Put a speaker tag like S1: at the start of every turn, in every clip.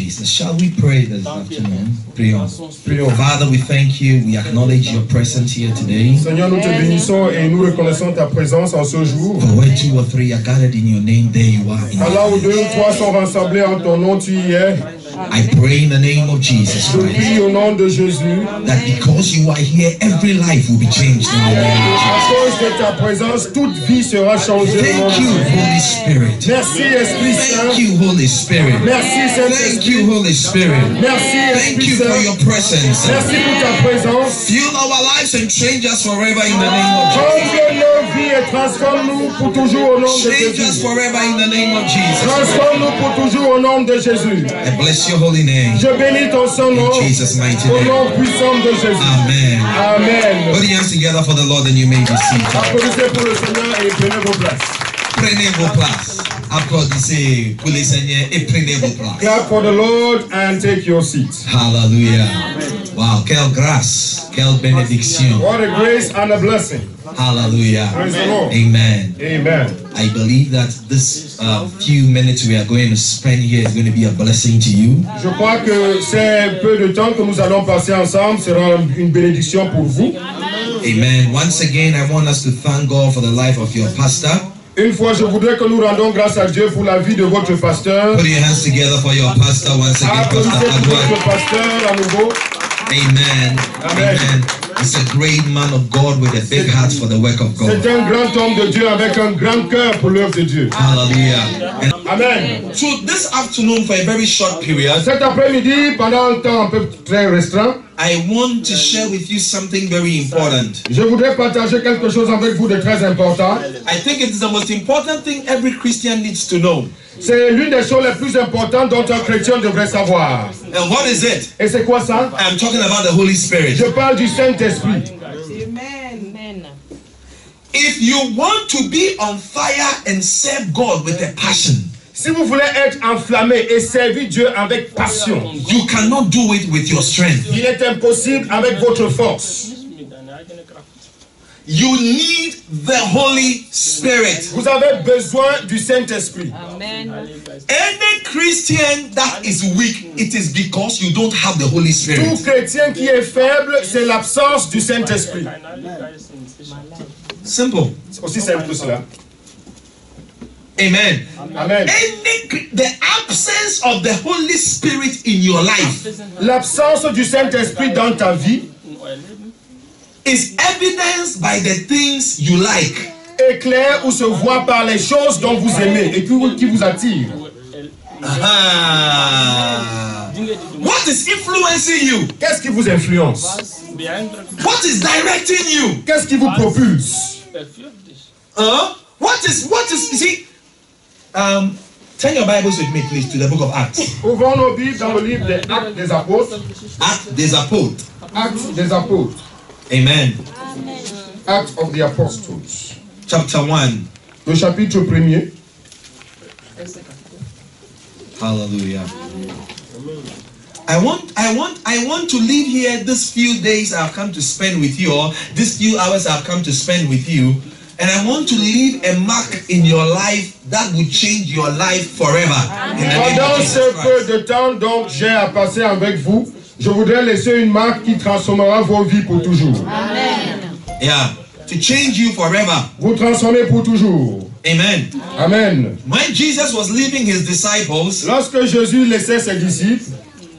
S1: Jesus. Shall we pray this afternoon? Prions. Father, we thank you. We acknowledge your presence here today.
S2: Seigneur, nous te bénissons et nous reconnaissons ta présence en ce jour.
S1: For where 2 or 3 are gathered in your name, there you are.
S2: Là où 2 ou 3 sont rassemblés en ton nom, tu y es.
S1: I pray in the name of Jesus
S2: Je prie au nom de Jésus.
S1: that because you are here, every life will be changed in the name of
S2: À
S1: Jesus.
S2: cause de ta présence, toute vie sera changée.
S1: Thank you, Holy Spirit.
S2: Merci, Esprit Saint.
S1: Thank you, Holy Spirit.
S2: Merci,
S1: Thank
S2: Saint-Esprit.
S1: you, Holy Spirit.
S2: Merci,
S1: Thank
S2: Esprit
S1: you for
S2: Saint.
S1: your presence.
S2: Merci pour ta présence.
S1: Fill our lives and change us forever in the name of Jesus.
S2: Change nos vies et transforme-nous pour toujours au nom de
S1: Change us
S2: Jésus.
S1: forever in the name of Jesus.
S2: Transforme-nous pour toujours au nom de Jésus.
S1: I bless your holy name.
S2: Je bénis ton Saint-Nom
S1: In Jesus' mighty
S2: au
S1: name.
S2: nom puissant de Jésus.
S1: Amen.
S2: Amen.
S1: Put your hands together for the Lord and you may be seated.
S2: Applaudissez pour le Seigneur et prenez vos places.
S1: Prenez vos places. Applaudissez pour le Seigneur et prenez vos places.
S2: Clap for the Lord and take your seat.
S1: Hallelujah. Wow, quelle grâce, quelle bénédiction.
S2: What a grace and a blessing.
S1: Hallelujah.
S2: Praise the Lord.
S1: Amen.
S2: Amen.
S1: I believe that this few minutes we are going to spend here is going to be a blessing to you.
S2: Je crois que ces peu de temps que nous allons passer ensemble sera une bénédiction pour vous.
S1: Amen. Once again, I want us to thank God for the life of your pastor.
S2: Une fois, je voudrais que nous rendons grâce à Dieu pour la vie de votre pasteur.
S1: Put your hands together for your pastor once again, Pastor
S2: Applaudissez pour
S1: Agua.
S2: votre pasteur à nouveau.
S1: Amen.
S2: Amen.
S1: Amen. He's a great man of God with a big heart for the work of God.
S2: C'est un grand homme de Dieu avec un grand cœur pour l'œuvre de Dieu.
S1: Hallelujah. And
S2: Amen.
S1: so this afternoon, for a very short period,
S2: Cet après-midi, pendant un temps un peu très restreint,
S1: I want to share with you something very important.
S2: je voudrais partager quelque chose avec vous de très important.
S1: I think it is the most important thing every Christian needs to know.
S2: C'est l'une des choses les plus importantes dont un chrétien devrait savoir.
S1: And what is it?
S2: Et c'est quoi ça?
S1: I'm talking about the Holy Spirit.
S2: Je parle du Saint-Esprit.
S3: Amen.
S1: If you want to be on fire and serve God with a passion,
S2: Si vous voulez être enflammé et servir Dieu avec passion,
S1: you cannot do it with your strength.
S2: il est impossible avec votre force.
S1: You need the Holy Spirit.
S2: Vous avez besoin du Saint-Esprit.
S3: Amen.
S1: Any Christian that is weak, it is because you don't have the Holy
S2: Tout
S1: Spirit.
S2: chrétien qui est faible, c'est l'absence du Saint-Esprit.
S1: Simple.
S2: C'est aussi simple que cela.
S1: Amen.
S2: Amen.
S1: The absence of the Holy Spirit in your life
S2: L'absence du Saint-Esprit dans ta vie
S1: is evidenced by the things you like.
S2: est clair ou se voit par les choses dont vous aimez et qui vous attirent.
S1: Ah. What is influencing you?
S2: Qu'est-ce qui vous influence?
S1: What is directing you?
S2: Qu'est-ce qui vous propulse?
S1: What is you see? Turn your Bibles with me, please, to the book of Acts.
S2: Ouvrons nos Bibles dans le livre des Actes des Apôtres.
S1: Actes des Apôtres.
S2: Actes des Apôtres.
S1: Amen.
S2: Acts of the Apostles.
S1: Chapter 1.
S2: Le chapitre 1er.
S1: Hallelujah. I want to leave here this few days I've come to spend with you, or these few hours I've come to spend with you, and I want to leave a mark in your life that will change your life forever. In the name
S2: Pendant
S1: of
S2: ce
S1: Jesus
S2: peu
S1: Christ.
S2: de temps donc j'ai à passer avec vous, je voudrais laisser une marque qui transformera vos vies pour toujours.
S1: Yeah, to change you forever.
S2: Vous transformer pour toujours.
S1: Amen.
S2: Amen.
S1: When Jesus was leaving his disciples,
S2: Lorsque Jésus laissait ses disciples,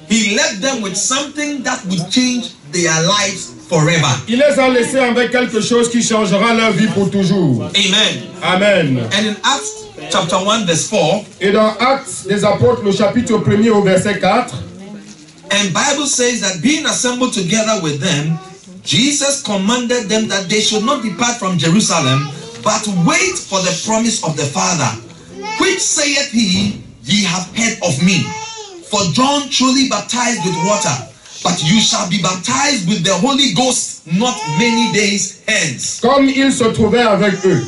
S1: he left them with something that would change their lives forever.
S2: il les a laissés avec quelque chose qui changera leur vie pour toujours.
S1: Amen.
S2: Amen.
S1: And in Acts chapter 1 verse 4,
S2: Et dans Actes des Apôtres, le chapitre 1er au verset 4,
S1: and Bible says that being assembled together with them, Jesus commanded them that they should not depart from Jerusalem, but wait for the promise of the Father, which saith he, ye have heard of me. For John truly baptized with water, but you shall be baptized with the Holy Ghost not many days hence.
S2: comme il se trouvait avec eux,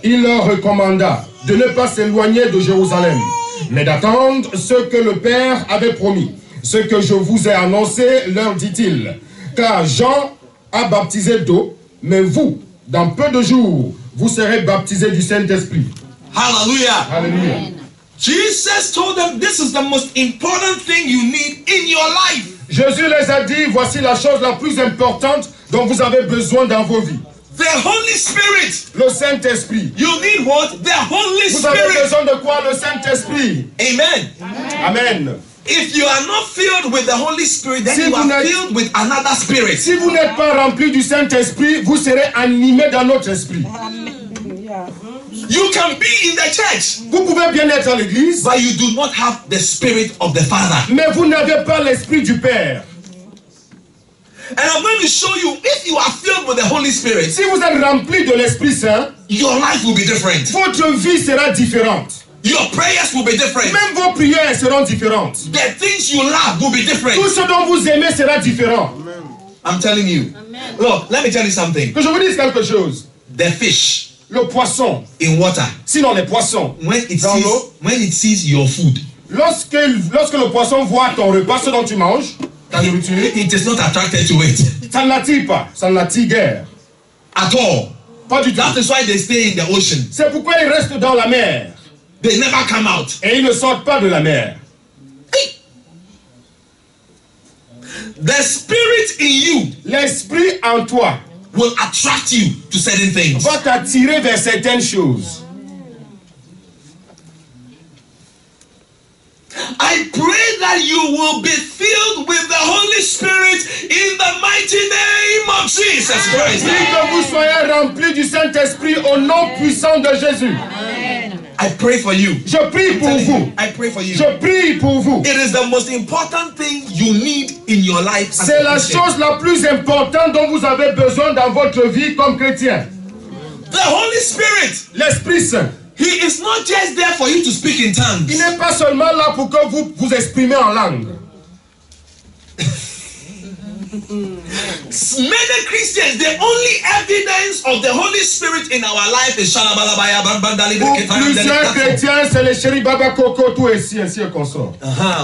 S2: il leur recommanda de ne pas s'éloigner de Jérusalem, mais d'attendre ce que le Père avait promis. Ce que je vous ai annoncé, leur dit-il, car Jean a baptisé d'eau, mais vous, dans peu de jours, vous serez baptisés du Saint-Esprit.
S1: Hallelujah.
S2: Alléluia.
S1: Jesus told them this is the most important thing you need in your life.
S2: Jésus les a dit, voici la chose la plus importante dont vous avez besoin dans vos vies.
S1: The Holy Spirit.
S2: Le Saint-Esprit.
S1: You need what? The Holy
S2: Vous avez
S1: Spirit.
S2: besoin de quoi? Le Saint-Esprit.
S1: Amen.
S2: Amen.
S1: If you are not filled with the Holy Spirit, then
S2: Si
S1: you
S2: vous
S1: are
S2: n'êtes-
S1: filled with another spirit.
S2: Si vous n'êtes pas rempli du Saint-Esprit, vous serez animé dans notre esprit.
S3: Yeah.
S1: You can be in the church,
S2: Vous pouvez bien être à l'église,
S1: but you do not have the spirit of the Father.
S2: mais vous n'avez pas l'esprit du Père.
S1: And I'm going to show you, if you are filled with the Holy Spirit,
S2: Si vous êtes rempli de l'Esprit Saint,
S1: your life will be different.
S2: votre vie sera différente.
S1: Your prayers will be different.
S2: Même vos prières seront différentes.
S1: The things you love will be
S2: Tout
S1: different.
S2: ce dont vous aimez sera différent.
S1: I'm telling you. Look, let me tell you something.
S2: Que je vous dise quelque chose.
S1: The fish
S2: Le poisson,
S1: in water,
S2: sinon les poissons,
S1: when it
S2: dans l'eau,
S1: sees your food,
S2: lorsque le poisson voit ton repas, ce dont tu manges, ta nourriture,
S1: it is not attracted to it
S2: ça ne l'attire pas, ça ne l'attire guère.
S1: at all.
S2: Pas du tout.
S1: That is why they stay in the ocean.
S2: C'est pourquoi ils restent dans la mer.
S1: They never come out.
S2: Et ils ne sortent pas de la mer.
S1: The spirit in you
S2: L'esprit en toi
S1: will attract you to certain things.
S2: va t'attirer vers certaines choses.
S1: I pray that you will be filled with the Holy Spirit in the mighty name of Jesus Christ.
S2: Prie que vous soyez remplis du Saint-Esprit au nom puissant de Jésus.
S1: I pray for you.
S2: Je prie pour vous.
S1: I pray for you.
S2: Je prie pour vous.
S1: It is the most important thing you need in your life. as
S2: C'est
S1: a
S2: la
S1: Christian.
S2: chose la plus importante dont vous avez besoin dans votre vie comme chrétien.
S1: The Holy Spirit,
S2: L'Esprit Saint.
S1: He is not just there for you to speak in tongues.
S2: Il n'est pas seulement là pour que vous vous exprimez en langue.
S1: Many Christians, the only evidence of the Holy Spirit in our life is Shalabalabaya Bambandali
S2: Pour plusieurs chrétiens, c'est le chéri Baba Coco, tout ainsi et consort.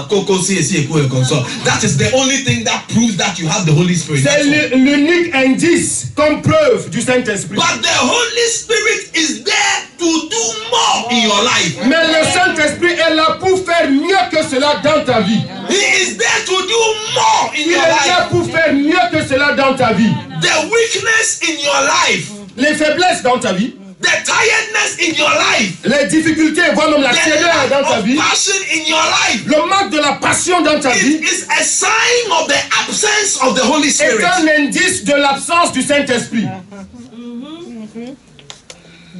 S1: Coco, that is the only thing that proves that you have the Holy Spirit.
S2: C'est l'unique indice comme preuve du Saint-Esprit.
S1: But the Holy Spirit is there to do more in your life.
S2: Mais le Saint-Esprit est là pour faire mieux que cela dans ta vie.
S1: He is there to do more in
S2: Il
S1: your
S2: est là
S1: life.
S2: pour faire mieux que cela dans ta vie.
S1: The weakness in your life,
S2: Les faiblesses dans ta vie,
S1: the tiredness in your life,
S2: les difficultés, voire même la
S1: the
S2: tiédeur dans ta
S1: lack of
S2: vie,
S1: passion in your life,
S2: le manque de la passion dans ta vie
S1: it is a sign of the absence of the Holy
S2: est
S1: Spirit.
S2: un indice de l'absence du Saint-Esprit.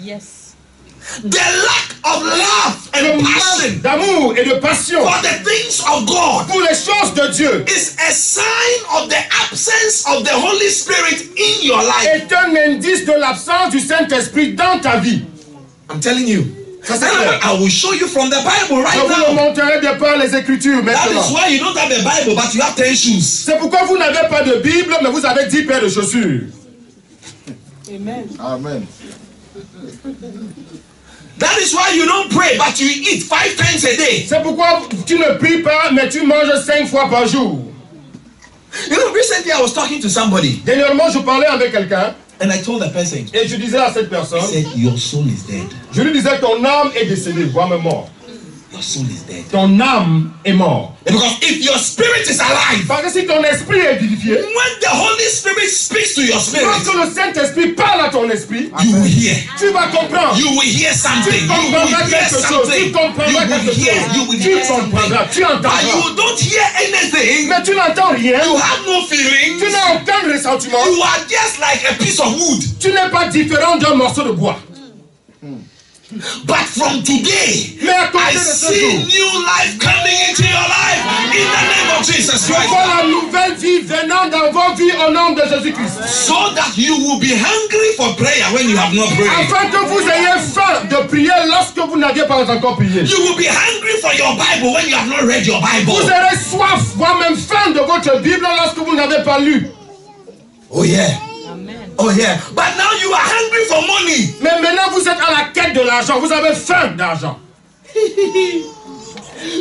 S3: Yes.
S1: The lack of love
S2: Le
S1: and
S2: manque
S1: passion
S2: d'amour et de passion
S1: for the things of God
S2: pour les choses de Dieu
S1: is a sign of the absence of the Holy Spirit in your life.
S2: est un indice de l'absence du Saint-Esprit dans ta vie.
S1: I'm telling you.
S2: Ça, c'est clair.
S1: I will show you from the Bible
S2: Je
S1: right
S2: vous le
S1: now.
S2: montrerai de par les Écritures
S1: That
S2: maintenant.
S1: is why you don't have a Bible, but you have 10 shoes.
S2: C'est pourquoi vous n'avez pas de Bible, mais vous avez 10 paires de chaussures.
S3: Amen.
S4: Amen.
S1: That is why you don't pray, but you eat 5 times a day.
S2: C'est pourquoi tu ne pries pas, mais tu manges 5 fois par jour.
S1: You know, recently I was talking to somebody,
S2: Dernièrement, je parlais avec quelqu'un
S1: and I told the person,
S2: et je disais à cette personne,
S1: I said, your soul is dead.
S2: je lui disais, ton âme est décédée, voire même mort.
S1: Your soul is dead.
S2: Ton âme est morte.
S1: Because if your spirit is alive,
S2: Parce que si ton esprit est vivifié,
S1: when the Holy Spirit speaks to your spirit,
S2: lorsque le Saint-Esprit parle à ton esprit,
S1: you will hear.
S2: tu vas comprendre.
S1: You will hear something.
S2: Tu
S1: You will
S2: comprendras
S1: hear
S2: quelque chose.
S1: something.
S2: Tu comprendras
S1: You will
S2: quelque
S1: hear.
S2: chose.
S1: You will
S2: Tu
S1: hear something.
S2: comprendras. Tu
S1: But
S2: entendras.
S1: you don't hear anything.
S2: Mais tu n'entends rien.
S1: You have no feelings.
S2: Tu n'as aucun ressentiment.
S1: You are just like a piece of wood.
S2: Tu n'es pas différent d'un morceau de bois.
S1: But from today,
S2: Mais à
S1: I
S2: côté de ce
S1: see
S2: jour,
S1: new life coming into your life in the name of Jesus
S2: je
S1: Christ.
S2: vois la nouvelle vie venant dans vos vies au nom de Jésus-Christ.
S1: So that you will be hungry for prayer when you have not prayed.
S2: Afin que vous ayez faim de prier lorsque vous n'aviez pas encore prié.
S1: You will be hungry for your Bible when you have not read your Bible.
S2: Vous aurez soif, voire même faim de votre Bible lorsque vous n'avez pas lu.
S1: Oh yeah.
S3: Amen.
S1: Oh yeah. But now you are hungry for money.
S2: Mais maintenant vous êtes à la quête de l'argent. Vous avez faim d'argent.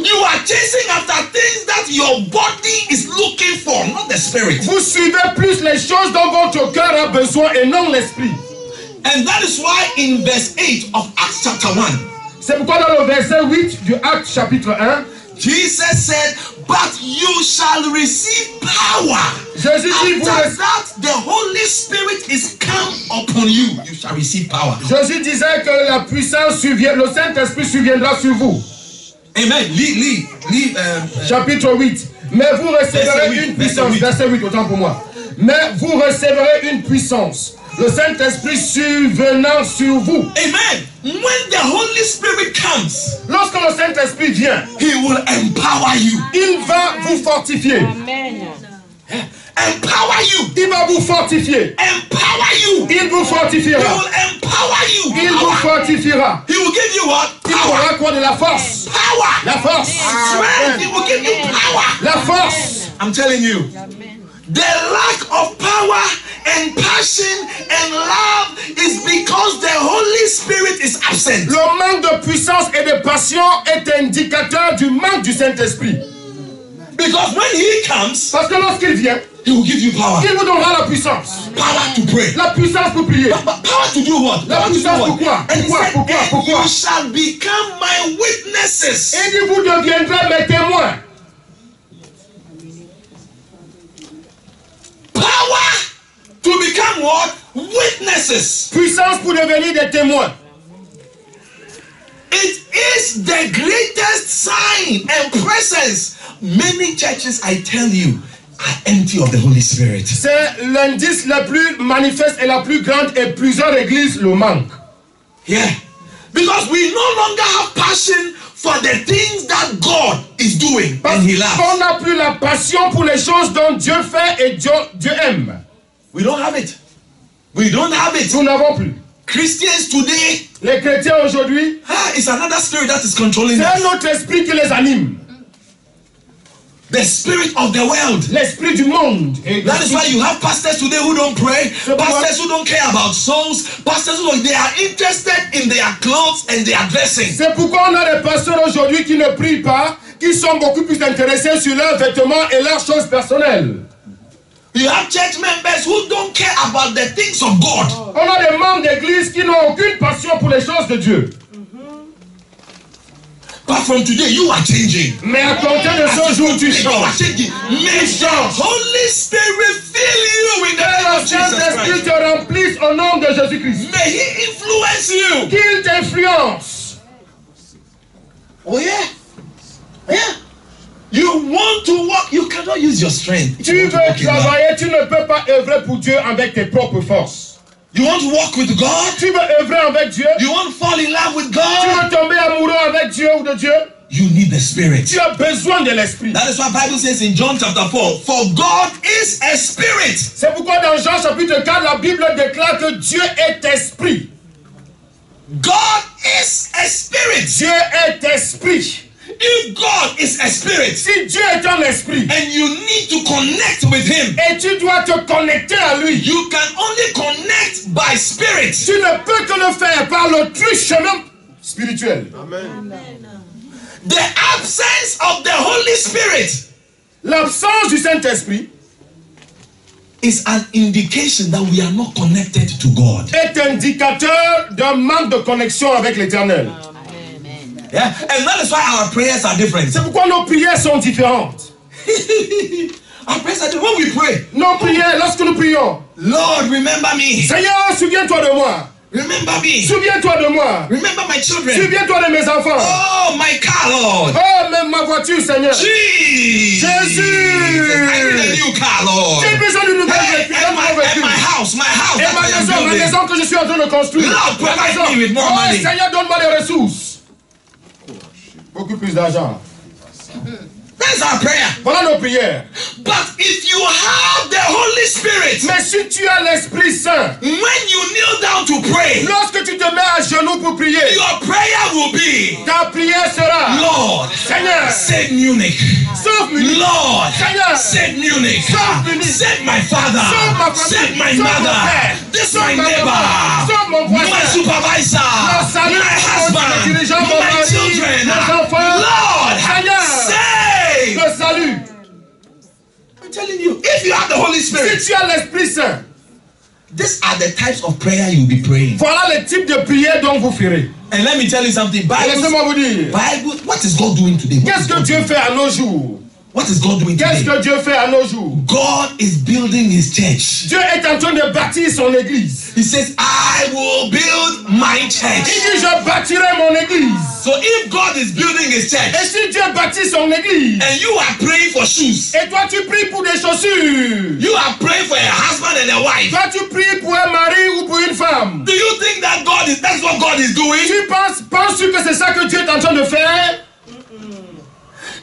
S1: You are chasing after things that your body is looking for, not the spirit.
S2: Vous suivez plus les choses dont votre cœur a besoin et non l'esprit.
S1: And that is why in verse 8 of Acts chapter 1,
S2: C'est pourquoi dans le verset 8 du Acte chapitre 1,
S1: Jesus said, but you shall receive power.
S2: Jésus dit,
S1: After that, the Holy Spirit is come upon you. You shall receive power.
S2: Jésus disait que la puissance survient, le Saint-Esprit surviendra sur vous.
S1: Amen.
S2: Chapitre 8. Mais vous recevrez une puissance. Verset 8, autant pour moi. Mais vous recevrez une puissance. Le Saint-Esprit survenant sur vous.
S1: Amen. When the Holy Spirit comes,
S2: lorsque le Saint-Esprit vient,
S1: He will empower you.
S2: Il va vous fortifier.
S3: Amen.
S1: Empower you.
S2: Il va vous fortifier.
S1: Empower you.
S2: Il vous fortifiera.
S1: He will empower you.
S2: Il vous fortifiera.
S1: He will give you what?
S2: Il vous aura quoi? De la force.
S1: Power.
S2: La force.
S1: Strength. He will give you power.
S2: La force.
S1: I'm telling you. The lack of power and passion and love is because the Holy Spirit is absent.
S2: Le manque de puissance et de passion est indicateur du manque du Saint-Esprit.
S1: Because when He comes,
S2: parce que lorsqu'il vient,
S1: He will give you power.
S2: Il vous donnera la puissance.
S1: Power to pray.
S2: La puissance pour prier.
S1: Power to do what?
S2: La puissance pour quoi?
S1: And
S2: Pourquoi?
S1: He said,
S2: Pourquoi?
S1: you shall become my witnesses.
S2: Et dit, vous deviendrez mes témoins.
S1: Power to become what? Witnesses.
S2: Puissance pour devenir des témoins.
S1: It is the greatest sign and presence. Many churches, I tell you, are empty of the Holy Spirit.
S2: C'est l'indice le plus manifeste et la plus grande, et plusieurs églises le manquent.
S1: Yeah. Because we no longer have passion for the things that God is doing and He loves.
S2: On n'a plus la passion pour les choses dont Dieu fait et Dieu aime.
S1: We don't have it. We don't have it.
S2: Nous n'avons plus.
S1: Christians today,
S2: les chrétiens aujourd'hui,
S1: it's another spirit that is controlling
S2: c'est
S1: us.
S2: un autre esprit qui les anime.
S1: The spirit of the world.
S2: L'esprit du monde.
S1: That is why you have pastors today who don't pray, pastors who don't care about souls, pastors who they are interested in their clothes and their dressing.
S2: C'est pourquoi on a des pasteurs aujourd'hui qui ne prient pas, qui sont beaucoup plus intéressés sur leurs vêtements et leurs choses personnelles.
S1: You have church members who don't care about the things of God.
S2: On a des membres d'église qui n'ont aucune passion pour les choses de Dieu.
S1: But from today, you are changing.
S2: Mais à compter de ce jour, tu changes.
S1: May the Holy Spirit fill you in the name of Jesus
S2: Saint-Esprit
S1: Christ.
S2: te remplisse au nom de Jésus-Christ.
S1: May He influence you.
S2: Qu'il t'influence.
S1: Oh yeah, yeah. You want to walk, you cannot use your strength.
S2: Tu veux travailler, tu ne peux pas œuvrer pour Dieu avec tes propres forces.
S1: You want to walk with God?
S2: Tu veux œuvrer avec Dieu?
S1: You want to fall in love with
S2: Tu
S1: God?
S2: veux tomber amoureux avec Dieu ou de Dieu?
S1: You need the Spirit.
S2: Tu as besoin de l'Esprit.
S1: That is why the Bible says in John chapter 4, for God is a Spirit.
S2: C'est pourquoi dans Jean chapitre 4, la Bible déclare que Dieu est Esprit.
S1: God is a Spirit.
S2: Dieu est Esprit.
S1: If God is a Spirit,
S2: si Dieu est un esprit,
S1: and you need to connect with Him,
S2: et tu dois te connecter à lui,
S1: you can only connect by Spirit.
S2: Tu ne peux que le faire par le chemin spirituel.
S1: Amen. The absence of the Holy Spirit,
S2: l'absence du Saint-Esprit,
S1: is an indication that we are not connected to God.
S2: Est indicateur d'un manque de connexion avec l'Éternel.
S1: Yeah, and that is why our prayers are different.
S2: C'est pourquoi nos prières sont différentes.
S1: Our prayers are different. When we pray,
S2: nos prières, lorsque nous prions,
S1: Lord, remember me.
S2: Seigneur, souviens-toi de moi.
S1: Remember me.
S2: Souviens-toi de moi.
S1: Remember my children.
S2: Souviens-toi de mes enfants.
S1: Oh, my car, Lord.
S2: Oh, même ma voiture, Seigneur.
S1: Jésus. I need a new car, Lord.
S2: J'ai besoin d'une nouvelle voiture.
S1: And my house.
S2: Et ma maison que je suis en train de construire.
S1: Lord, provide me with more money.
S2: Seigneur, donne-moi des ressources. Beaucoup plus d'argent.
S1: That's our prayer.
S2: Voilà nos prières.
S1: But if you have the Holy Spirit,
S2: mais si tu as l'Esprit Saint,
S1: when you kneel down to pray,
S2: lorsque tu te mets à genoux pour prier,
S1: your prayer will be,
S2: ta prière sera,
S1: Lord,
S2: Seigneur,
S1: save Munich.
S2: Sauve Munich.
S1: Lord,
S2: Seigneur,
S1: save Munich.
S2: Sauve Munich.
S1: Save my father.
S2: Sauve ma famille.
S1: Save my
S2: Sauve
S1: mother.
S2: mon père.
S1: This
S2: Sauve
S1: my
S2: ma
S1: neighbor.
S2: maman. Sauve mon voisin.
S1: My supervisor. My husband. My children. Lord,
S2: Seigneur,
S1: save.
S2: le salut.
S1: I'm telling you, if you have the Holy Spirit,
S2: si tu as l'Esprit Saint,
S1: These are the types of prayer you'll be praying.
S2: Voilà les types de prières dont vous ferez.
S1: And let me tell you something.
S2: Laissez-moi vous dire.
S1: Bible, what is God doing today?
S2: Qu'est-ce que Dieu fait à nos jours?
S1: What is God doing
S2: Qu'est-ce
S1: today?
S2: que Dieu fait à nos jours?
S1: God is building his church.
S2: Dieu est en train de bâtir son église.
S1: He says, I will build my
S2: Il
S1: church.
S2: dit, je bâtirai mon église.
S1: So if God is building his church
S2: Et si Dieu bâtit son église,
S1: and you are praying for shoes,
S2: et toi tu pries pour des chaussures,
S1: you are praying for a husband and a wife,
S2: toi tu pries pour un mari ou pour une femme,
S1: do you think that that's what God is doing?
S2: tu penses-tu que c'est ça que Dieu est en train de faire?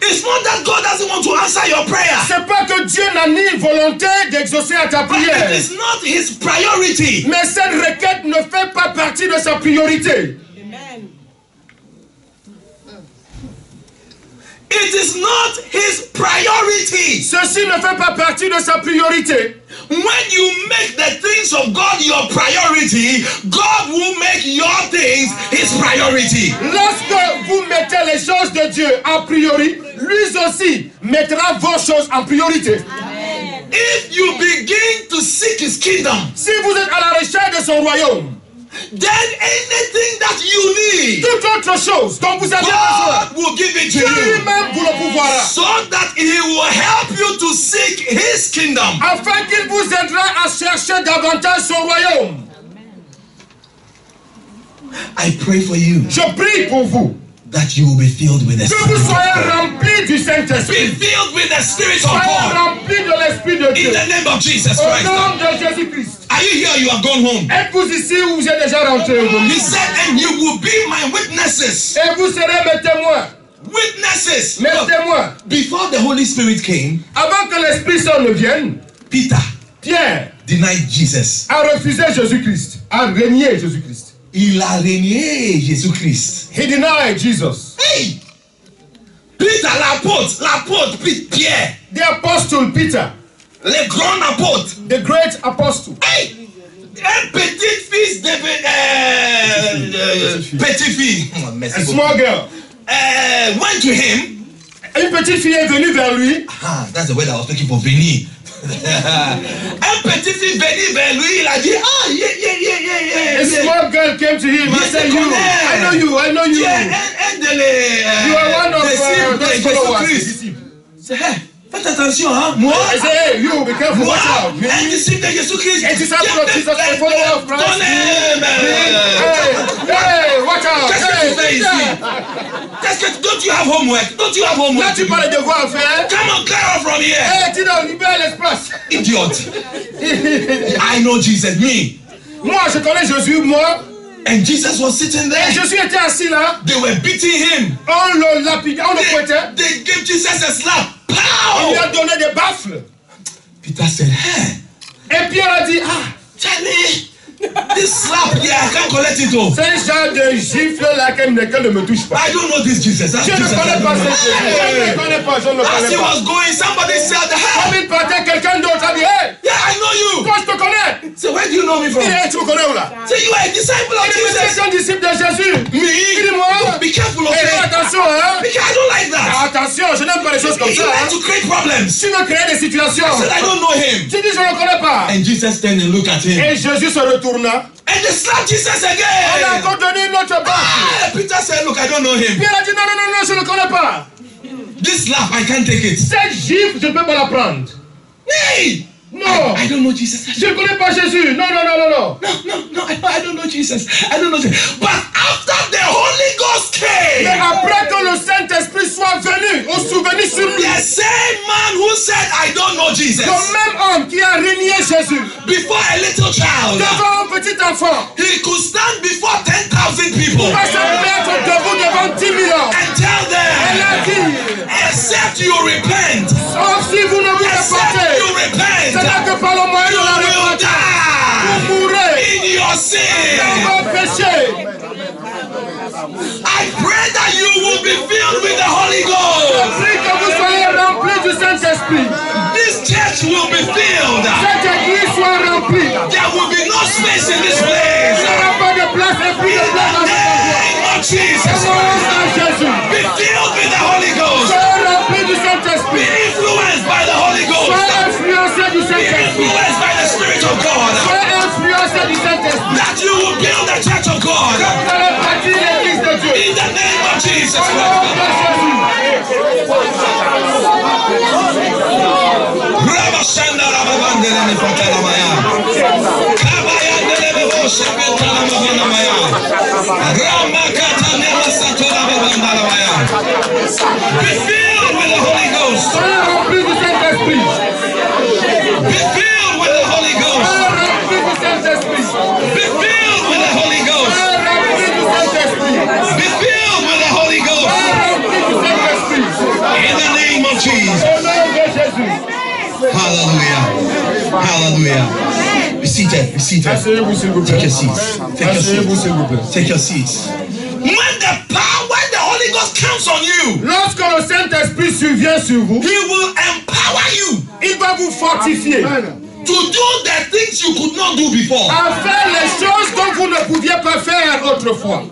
S1: It's not that God doesn't want to answer your prayer.
S2: C'est pas que Dieu n'a ni volonté d'exaucer à ta
S1: But
S2: prière.
S1: it is not his priority.
S2: Mais cette requête ne fait pas partie de sa priorité.
S3: Amen.
S1: It is not his priority.
S2: Ceci ne fait pas partie de sa priorité.
S1: When you make the things of God your priority, God will make your things his priority.
S2: Lorsque vous mettez les choses de Dieu a priori, lui aussi mettra vos choses en priorité.
S1: If you begin to seek his kingdom,
S2: Si vous êtes à la recherche de son royaume,
S1: then anything that you need,
S2: toute autre chose dont vous avez besoin,
S1: God will give it to
S2: Dieu
S1: you.
S2: lui-même vous le pourvoira.
S1: So that he will help you to seek his kingdom.
S2: Afin qu'il vous aidera à chercher davantage son royaume.
S1: I pray for you
S2: Je prie pour vous
S1: that you will be filled with the
S2: que vous
S1: Spirit.
S2: soyez remplis du
S1: Be
S2: Saint-Esprit.
S1: filled with the Spirit of
S2: Soyez
S1: God
S2: remplis de l'Esprit de
S1: in
S2: Dieu.
S1: the name of Jesus
S2: Au
S1: Christ.
S2: nom de Jésus-Christ.
S1: Are you here? You are gone home.
S2: Êtes-vous ici ou vous êtes déjà rentré aujourd'hui?
S1: He said, and you will be my witnesses.
S2: Et vous serez mes témoins.
S1: Witnesses.
S2: Mes
S1: Look,
S2: témoins.
S1: before the Holy Spirit came,
S2: Avant que l'Esprit Saint ne vienne,
S1: Peter
S2: Pierre
S1: denied Jesus.
S2: a refusé Jésus-Christ, a renié Jésus-Christ.
S1: Il a renié Jésus-Christ.
S2: He denied Jesus.
S1: Hey! Peter, l'apôtre, Pierre,
S2: The apostle Peter,
S1: le grand apôtre.
S2: the great apostle.
S1: Hey! Un petit fils de petit fille. Oh, merci
S2: A
S1: beaucoup.
S2: small girl.
S1: Went to him.
S2: Une petite fille est venue vers lui.
S1: Ah, that's the word I was looking for, venir. Un petit fils venu vers lui, il a dit, ah,
S2: A small girl came to him and
S1: Yes,
S2: said,
S1: I
S2: you,
S1: connais.
S2: I know you, I know you.
S1: Yeah, and
S2: You are one of
S1: the
S2: those followers. Disciples.
S1: Faites attention, hein, moi.
S2: I say, hey, you, be careful, watch out.
S1: Moi, un disciple de Jésus-Christ.
S2: A disciple of Jesus, a follower of Christ. Hey, watch out.
S1: Qu'est-ce que tu fais ici? Don't you have homework? Don't you have homework?
S2: Là, tu pas les devoirs à faire.
S1: Come on, clear off from here.
S2: Hey, tu dois libérer l'espace.
S1: Idiot. I know Jesus, me.
S2: Moi, je connais Jésus, moi.
S1: And Jesus was sitting there.
S2: Et Jésus était assis là.
S1: They were beating him.
S2: On le lapidait, on le fouettait.
S1: They gave Jesus a slap.
S2: On
S1: Pow!
S2: lui a donné des baffles.
S1: Peter said, hey,
S2: Et Pierre a dit, ah,
S1: Charlie, this slap here, I can't collect it all.
S2: c'est un genre de gifle là qu'elle ne me touche pas.
S1: I don't know this Jesus. That's
S2: Je ne
S1: Jesus.
S2: connais pas ce Jésus. Je ne connais pas, je ne
S1: As
S2: connais
S1: he
S2: pas.
S1: was going, somebody said, hey,
S2: Comme il partait, quelqu'un d'autre a dit, hey,
S1: yeah, I know you.
S2: toi je te connais.
S1: So where do you know me from?
S2: Il dit, hey, tu me connais où là?
S1: So you are a disciple of
S2: Il dit, mais
S1: Jesus.
S2: c'est un disciple de Jésus. Il dit,
S1: Me?
S2: moi,
S1: Be careful of
S2: hey, fais
S1: that.
S2: attention, hein.
S1: Because I don't like that.
S2: Attention, je n'aime pas les choses comme
S1: You
S2: ça.
S1: like
S2: Hein.
S1: to create problems.
S2: Tu veux créer des situations.
S1: I said, I don't know him.
S2: Tu dis, je ne le connais pas.
S1: And Jesus turned and looked at him.
S2: Et Jésus se retourna.
S1: And they slapped Jesus
S2: On a
S1: again.
S2: encore donné une autre baffle.
S1: Ah, Peter said, look, I don't know him.
S2: Pierre a dit, non, non, non, non, je ne le connais pas.
S1: This slap, I can't take it.
S2: Cette gifle, je ne peux pas la prendre.
S1: Hey!
S2: Non.
S1: I don't know Jesus.
S2: Je ne connais pas Jésus. Non, non, non, non, non.
S1: No, I don't know Jesus. I don't know Jesus. But after the Holy Ghost
S2: Mais
S1: came,
S2: après que le Saint-Esprit soit venu, on se souvenu sur lui.
S1: the same man who said, I don't know Jesus,
S2: Le même homme qui a régné Jésus
S1: before a little child,
S2: devant un petit enfant,
S1: he could stand before 10,000 people
S2: va se mettre debout devant 10 000 hommes.
S1: and tell
S2: Elle a
S1: them,
S2: dit,
S1: except you repent,
S2: sauf si vous ne vous
S1: except
S2: répandez,
S1: you repent,
S2: c'est là que par le moyen de
S1: you
S2: la
S1: will
S2: repentance, vous
S1: die
S2: mourrez
S1: in your sin.
S2: dans vos péchés.
S1: I pray that you will be filled with the Holy
S2: Je
S1: Ghost.
S2: prie que vous soyez remplis du Saint-Esprit.
S1: This church will be filled.
S2: Cette église soit remplie.
S1: There will be no space in this
S2: Il n'y
S1: place.
S2: aura pas de place et plus de place dans cet endroit.
S1: Name of Jesus
S2: Au nom
S1: Christ.
S2: de Jésus.
S1: Be filled with the Holy Ghost.
S2: Soyez remplis du
S1: Be
S2: Saint-Esprit.
S1: influenced by the Holy Ghost.
S2: Soyez influencés du
S1: Be
S2: Saint-Esprit.
S1: influenced by the Spirit of God.
S2: Soyez influencés
S1: Jesus Christ. Rabashanda Rababandele Nikotalamaya. Kabayandele Boshakantalamaya. Ramakatane Satolamaya. Be filled with the Holy Ghost. Be filled with the Holy Ghost. Be filled with the Holy Ghost. Be filled with the Holy Ghost. In the name of Jesus. Hallelujah. Hallelujah. Be seated. Be seated. Take your seats. Take your seats. Take your seats. When the Holy Ghost comes on you,
S2: Lorsque le Saint-Esprit survient sur vous,
S1: He will empower you.
S2: il va vous fortifier
S1: To do the things you could not do before.
S2: à faire les choses dont vous ne pouviez pas faire autrefois.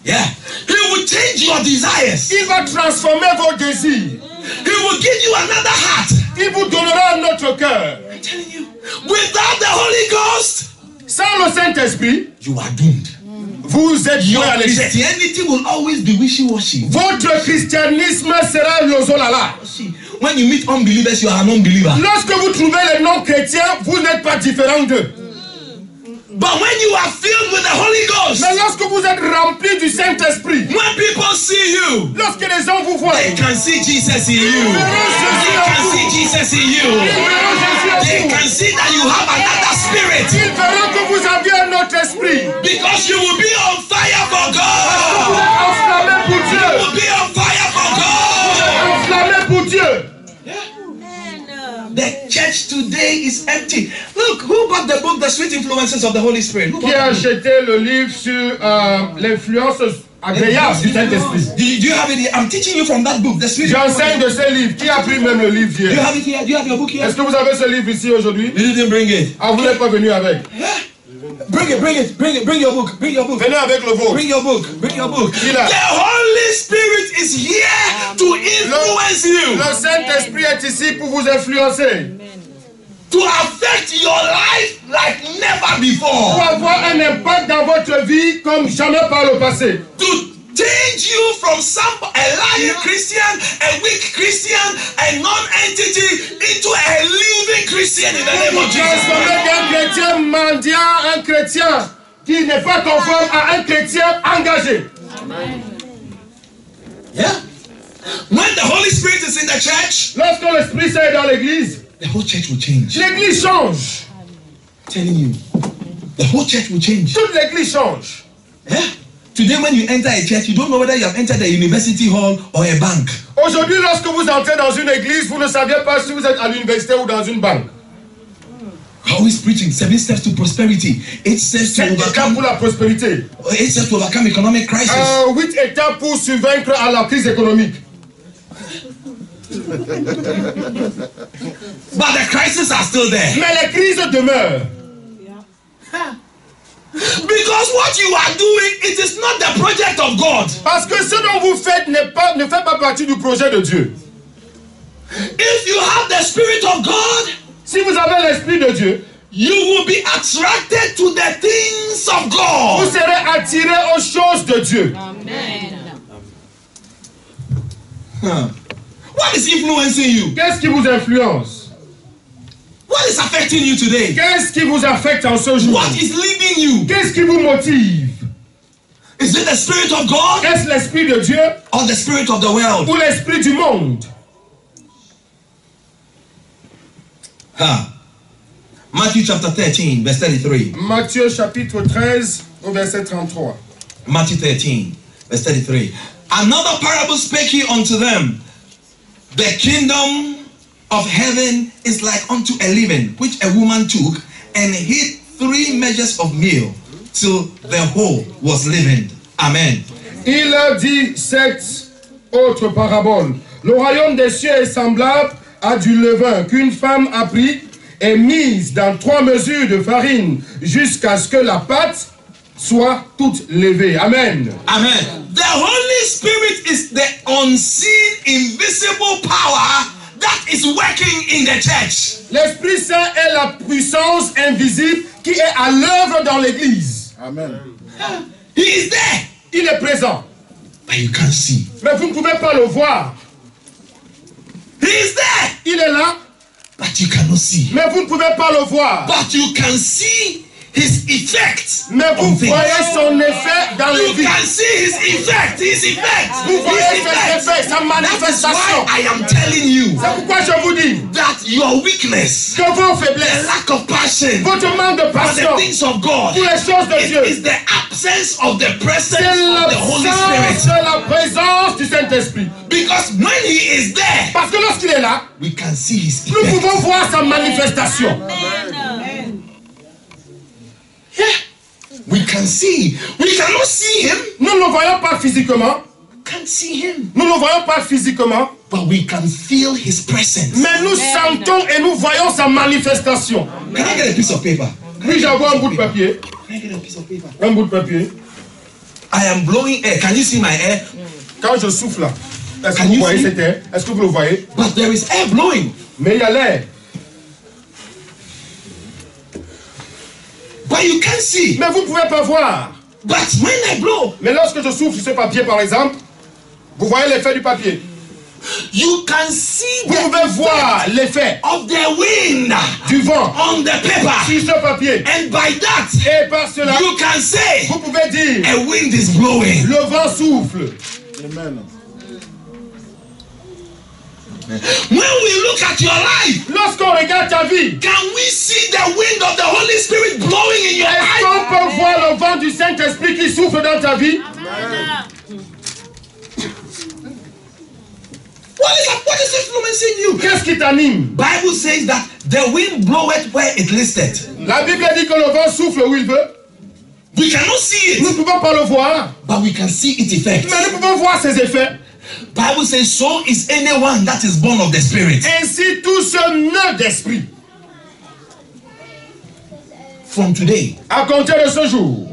S1: Yeah. He will change your desires.
S2: Il va transformer vos désirs.
S1: He will give you another heart.
S2: Il vous donnera un autre cœur.
S1: I'm telling you, without the Holy Ghost,
S2: Sans le Saint-Esprit,
S1: you are doomed.
S2: vous êtes
S1: Your
S2: voués à l'échec.
S1: Christianity will always be wishy-washy.
S2: Votre christianisme sera l'ozolala.
S1: When you meet unbelievers, you are an unbeliever.
S2: Lorsque vous trouvez les non-chrétiens, vous n'êtes pas différent d'eux.
S1: But when you are filled with the Holy Ghost,
S2: Mais lorsque vous êtes rempli du Saint-Esprit,
S1: when people see you,
S2: lorsque les gens vous voient,
S1: they can see Jesus in you. They can see Jesus in you. They can see that you have another spirit.
S2: ils verront que vous avez un autre esprit.
S1: Because you will be on fire for
S2: Vous
S1: God.
S2: êtes enflammé pour
S1: You
S2: Dieu.
S1: will be on fire for God.
S2: Enflammé pour Dieu.
S1: The church today is empty. Look, who bought the book, The Sweet Influences of the Holy Spirit? Who
S2: Qui a
S1: bought it?
S2: acheté le livre sur l'influence agréable du Saint-Esprit?
S1: Do you have it here? I'm teaching you from that book, The Sweet
S2: J'enseigne
S1: Influences.
S2: de ce livre. Qui a pris même le livre
S1: Do you
S2: hier?
S1: have it here? Do you have your book here?
S2: Est-ce que vous avez ce livre ici aujourd'hui?
S1: You didn't bring it.
S2: Ah, vous n'êtes pas venu avec.
S1: Bring it, bring it, bring it, bring your book, bring your book.
S2: Venez avec le vôtre.
S1: Bring your book, bring your book.
S2: Il a-
S1: The Holy Spirit is here to influence you,
S2: Le Saint-Esprit est ici pour vous influencer.
S1: to affect your life like never before,
S2: Pour avoir un impact dans votre vie comme jamais par le passé.
S1: to change you from a lying Christian, a weak Christian, a non-entity into a living Christian in the name of Jesus.
S2: Transformer d'un chrétien mendiant un chrétien qui n'est pas conforme à un chrétien engagé.
S1: Yeah. When the Holy Spirit is in the church,
S2: Lorsque l'Esprit Saint est dans l'église,
S1: the whole church will change.
S2: l'église change.
S1: I'm telling you, the whole church will change.
S2: Toute l'église change.
S1: Yeah. Today, when you enter a church, you don't know whether you have entered a university hall or a bank.
S2: Aujourd'hui, lorsque vous entrez dans une église, vous ne saviez pas si vous êtes à l'université ou dans une banque.
S1: Always preaching 7 steps to prosperity, 8 steps to
S2: C'est étape
S1: overcome,
S2: pour la prospérité.
S1: 8 steps to overcome economic crisis.
S2: 8 étapes pour survaincre à la crise économique.
S1: But the crises are still there.
S2: Mais les crises demeurent.
S1: Because what you are doing, it is not the project of God.
S2: Parce que ce dont vous faites ne fait pas partie du projet de Dieu.
S1: If you have the Spirit of God,
S2: Si vous avez l'Esprit de Dieu,
S1: you will be attracted to the things of
S2: vous
S1: God.
S2: serez attiré aux choses de Dieu.
S1: What is influencing you?
S2: Qu'est-ce qui vous influence?
S1: What is affecting you today?
S2: Qu'est-ce qui vous affecte en ce jour?
S1: What is leading you?
S2: Qu'est-ce qui vous motive?
S1: Is it the Spirit of God
S2: Est-ce l'Esprit de Dieu
S1: or the Spirit of the world?
S2: ou l'Esprit du monde?
S1: Matthew chapter 13, verse 33.
S2: Matthieu chapitre 13 au verset 33.
S1: Matthew 13, verse 33. Another parable spake he unto them. The kingdom of heaven is like unto a leaven, which a woman took and hid 3 measures of meal till the whole was leavened. Amen.
S2: Il dit cette autre parabole. Le royaume des cieux est semblable à du levain qu'une femme a pris et mise dans 3 mesures de farine jusqu'à ce que la pâte soit toute levée. Amen.
S1: Amen. The Holy Spirit is the unseen, invisible power that is working in the church.
S2: L'Esprit Saint est la puissance invisible qui est à l'œuvre dans l'Église.
S4: Amen.
S1: He is there.
S2: Il est présent.
S1: but you can't see.
S2: Mais vous ne pouvez pas le voir.
S1: He is there,
S2: Il est là,
S1: but you cannot see.
S2: mais vous ne pouvez pas le voir.
S1: But you can see his effect.
S2: Mais vous
S1: on things.
S2: voyez son effet dans les
S1: You
S2: vies.
S1: can see his effect.
S2: Vous voyez ses effets, sa
S1: That is
S2: manifestation.
S1: why I am telling you
S2: C'est pourquoi je vous dis
S1: that your weakness,
S2: que vos
S1: the
S2: faiblesses,
S1: lack of passion
S2: votre manque de
S1: for the
S2: passion
S1: things of God,
S2: pour les choses de
S1: it
S2: Dieu,
S1: is the absence of the presence
S2: c'est
S1: of the Holy
S2: l'absence
S1: Spirit.
S2: de la présence du Saint-Esprit.
S1: Because when he is there,
S2: Parce que lorsqu'il est là,
S1: we can see his
S2: nous
S1: effect.
S2: pouvons voir sa manifestation.
S1: Yeah. We can see. We cannot see him.
S2: Nous ne le voyons pas physiquement,
S1: Can't see him.
S2: nous ne le voyons pas physiquement,
S1: But we can feel his presence.
S2: mais nous sentons et nous voyons sa manifestation.
S1: Can I get a piece of paper?
S2: Puis-je avoir un bout de papier?
S1: Can I get a piece of paper?
S2: Un bout de papier.
S1: I am blowing air. Can you see my air?
S2: Quand je souffle là, est-ce que
S1: Can
S2: vous
S1: you
S2: voyez
S1: see?
S2: cet air? Est-ce que vous le voyez?
S1: But there is air blowing.
S2: Mais il y a l'air.
S1: But you can't see.
S2: Mais vous ne pouvez pas voir.
S1: But when I blow,
S2: Mais lorsque je souffle sur ce papier par exemple, vous voyez l'effet du papier.
S1: you can see
S2: Vous
S1: the
S2: pouvez voir l'effet
S1: of the wind
S2: du vent
S1: on the paper.
S2: sur ce papier.
S1: And by that,
S2: Et par cela,
S1: you can say
S2: vous pouvez dire,
S1: a wind is blowing.
S2: le vent souffle.
S1: When we look at your life,
S2: Lorsqu'on regarde ta vie,
S1: can we see the wind of the Holy Spirit blowing in your
S2: est-ce
S1: life?
S2: qu'on peut voir le vent du Saint-Esprit qui souffle dans ta vie?
S1: What is influencing you?
S2: Qu'est-ce qui t'anime?
S1: Bible says that the wind bloweth where it listeth.
S2: La Bible dit que le vent souffle où il veut.
S1: We cannot see
S2: Nous ne
S1: it,
S2: pouvons pas le voir,
S1: but we can see its effects.
S2: mais nous pouvons voir ses effets.
S1: Bible says, so is anyone that is born of the Spirit.
S2: Ainsi tous ceux nés d'esprit.
S1: From today,
S2: À compter de ce jour,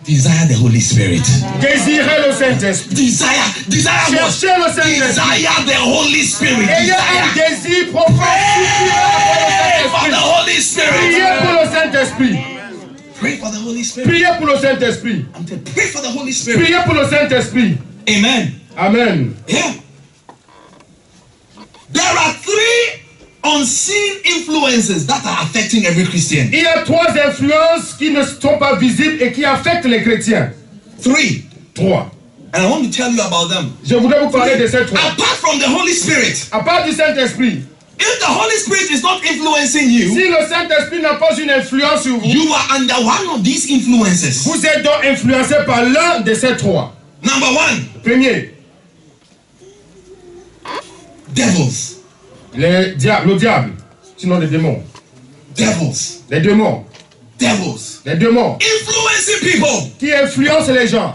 S1: desire the Holy Spirit.
S2: désirez le Saint-Esprit.
S1: Desire what?
S2: Cherchez le Saint-Esprit.
S1: Desire the Holy Spirit.
S2: Ayez un
S1: Desire.
S2: désir profond.
S1: Pray for the Holy
S2: Priez
S1: Spirit.
S2: pour le Saint-Esprit.
S1: Pray for the Holy Spirit.
S2: Priez pour le Saint-Esprit.
S1: I'm telling you, pray for the Holy Spirit.
S2: Priez pour le Saint-Esprit.
S1: Amen.
S2: Amen.
S1: Yeah. There are three unseen influences that are affecting every Christian.
S2: Il y a trois influences qui ne sont pas visibles et qui affectent les chrétiens.
S1: Three.
S2: Trois.
S1: And I want to tell you about them.
S2: Je voudrais vous parler de ces trois.
S1: Apart from the Holy Spirit,
S2: À part du Saint-Esprit,
S1: if the Holy Spirit is not influencing you,
S2: si le Saint-Esprit n'a pas une influence sur vous,
S1: you are under one of these influences.
S2: vous êtes donc influencé par l'un de ces trois.
S1: Number one,
S2: Premier,
S1: devils.
S2: le diable, sinon les démons.
S1: Devils.
S2: Les démons.
S1: Devils.
S2: Les démons
S1: Influencing people.
S2: qui influencent les gens.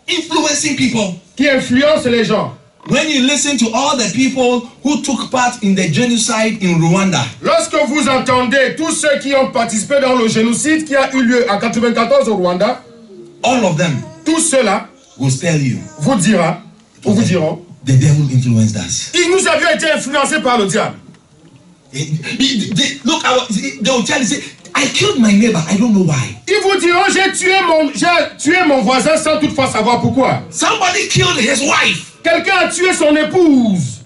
S1: Influencing people.
S2: Qui influencent les gens.
S1: When you listen to all the people who took part in the genocide in Rwanda,
S2: Lorsque vous entendez tous ceux qui ont participé dans le génocide qui a eu lieu en 1994 au Rwanda,
S1: all of them
S2: tous ceux-là
S1: will tell you
S2: vous diront,
S1: the devil influenced us.
S2: nous avions été influencés par le diable.
S1: Look, they will tell you, say, I killed my neighbor, I don't know why.
S2: Ils vous diront, j'ai tué mon voisin sans toutefois savoir pourquoi.
S1: Somebody killed his wife
S2: Quelqu'un a tué son épouse.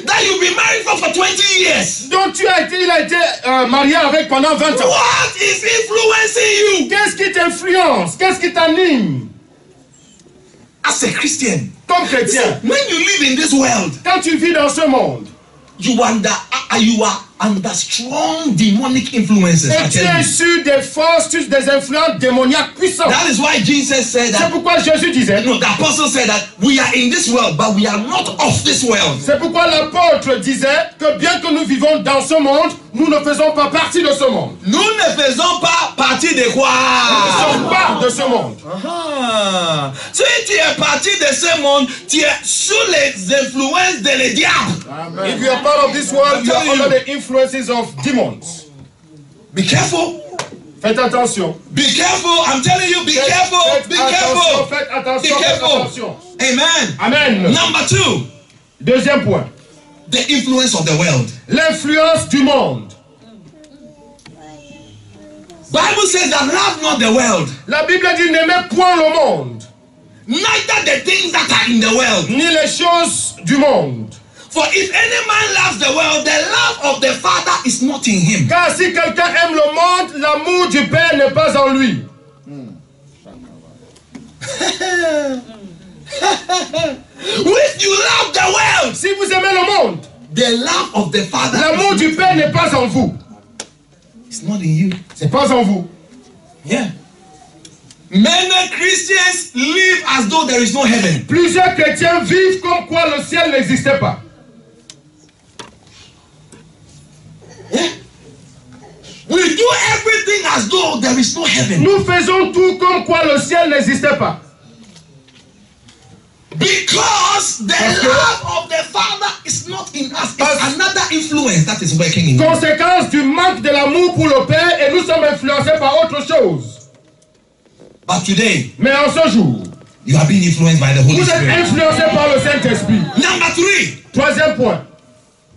S1: that you've been married for 20 years.
S2: Donc il a été marié avec pendant 20 ans.
S1: What is influencing you?
S2: Qu'est-ce qui t'influence? Qu'est-ce qui t'anime?
S1: As a Christian,
S2: Comme chrétien,
S1: when you live in this world,
S2: quand tu vis dans ce monde,
S1: you are under strong demonic influences. I
S2: et tu
S1: tell
S2: es
S1: you.
S2: sur des forces, sur des influences démoniaques puissantes.
S1: That is why Jesus said
S2: C'est
S1: that.
S2: pourquoi Jésus disait,
S1: No, the apostle said that we are in this world, but we are not of this world.
S2: c'est pourquoi l'apôtre disait que bien que nous vivons dans ce monde, nous ne faisons pas partie de ce monde.
S1: Nous ne faisons pas partie de quoi?
S2: Nous ne sommes pas de ce monde.
S1: Ah. Si tu es parti de ce monde, tu es sous les influences de le diable.
S2: If you are part of this world, you are under the influences of demons.
S1: Be careful.
S2: Faites attention.
S1: Be careful. I'm telling you, be careful. Be careful.
S2: Faites
S1: Be
S2: attention, faites
S1: careful.
S2: attention.
S1: Amen.
S2: Amen.
S1: Number two,
S2: Deuxième point.
S1: the influence of the world.
S2: L'influence du monde.
S1: Bible says that love not the world.
S2: La Bible dit n'aimez point le monde.
S1: neither the things that are in the world.
S2: ni les choses du monde.
S1: For if any man loves the world, the love of the Father is not in him.
S2: Car si quelqu'un aime le monde, l'amour du Père n'est pas en lui.
S1: If you love the world,
S2: Si vous aimez le monde,
S1: the love of the Father
S2: l'amour du Père n'est pas en vous.
S1: is not in you.
S2: C'est pas en vous.
S1: Yeah. Many Christians live as though there is no heaven.
S2: Plusieurs chrétiens vivent comme quoi le ciel n'existait pas.
S1: Yeah. We do everything as though there is no heaven.
S2: Nous faisons tout comme quoi le ciel n'existait pas.
S1: Because the love of the Father is not in us. It's another influence that is working in you.
S2: Conséquence du manque de l'amour pour le Père et nous sommes influencés par autre chose.
S1: But today,
S2: Mais en ce jour,
S1: you are being influenced by the Holy
S2: vous êtes
S1: Spirit.
S2: influencés par le Saint-Esprit.
S1: Number 3.
S2: Troisième point.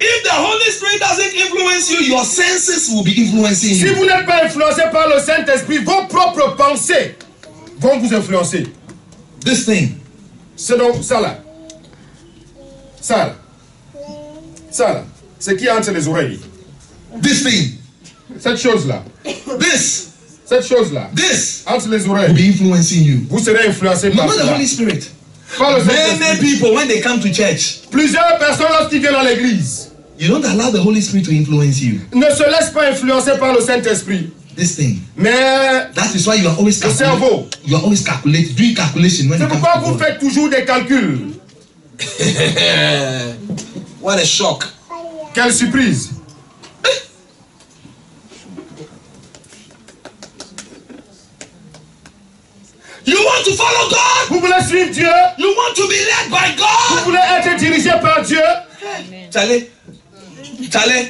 S1: If the Holy Spirit doesn't influence you, your senses will be influencing
S2: Si
S1: you.
S2: vous n'êtes pas influencé par le Saint-Esprit, vos propres pensées vont vous influencer.
S1: This thing.
S2: C'est donc ça là. Ça là. Ça là. C'est qui entre les oreilles.
S1: This thing.
S2: Cette chose-là.
S1: This.
S2: Cette chose-là.
S1: This
S2: Entre les
S1: will
S2: oreilles.
S1: be influencing you.
S2: Vous serez influencé
S1: Not
S2: par
S1: the
S2: cela.
S1: Holy Spirit.
S2: Par le
S1: Many
S2: Saint-Esprit.
S1: people, when they come to church,
S2: Plusieurs personnes, lorsqu'ils viennent à l'église,
S1: you don't allow the Holy Spirit to influence you.
S2: ne se laissent pas influencer par le Saint-Esprit.
S1: This thing.
S2: Mais
S1: That is why you are always
S2: le cerveau.
S1: You are always calculating, doing calculation when
S2: C'est
S1: it comes
S2: pourquoi
S1: to
S2: vous
S1: God.
S2: faites toujours des calculs.
S1: What a shock.
S2: Quelle surprise.
S1: You want to follow God?
S2: Vous voulez suivre Dieu?
S1: You want to be led by
S2: Vous
S1: God?
S2: voulez être dirigé par Dieu?
S1: Charlie, Charlie,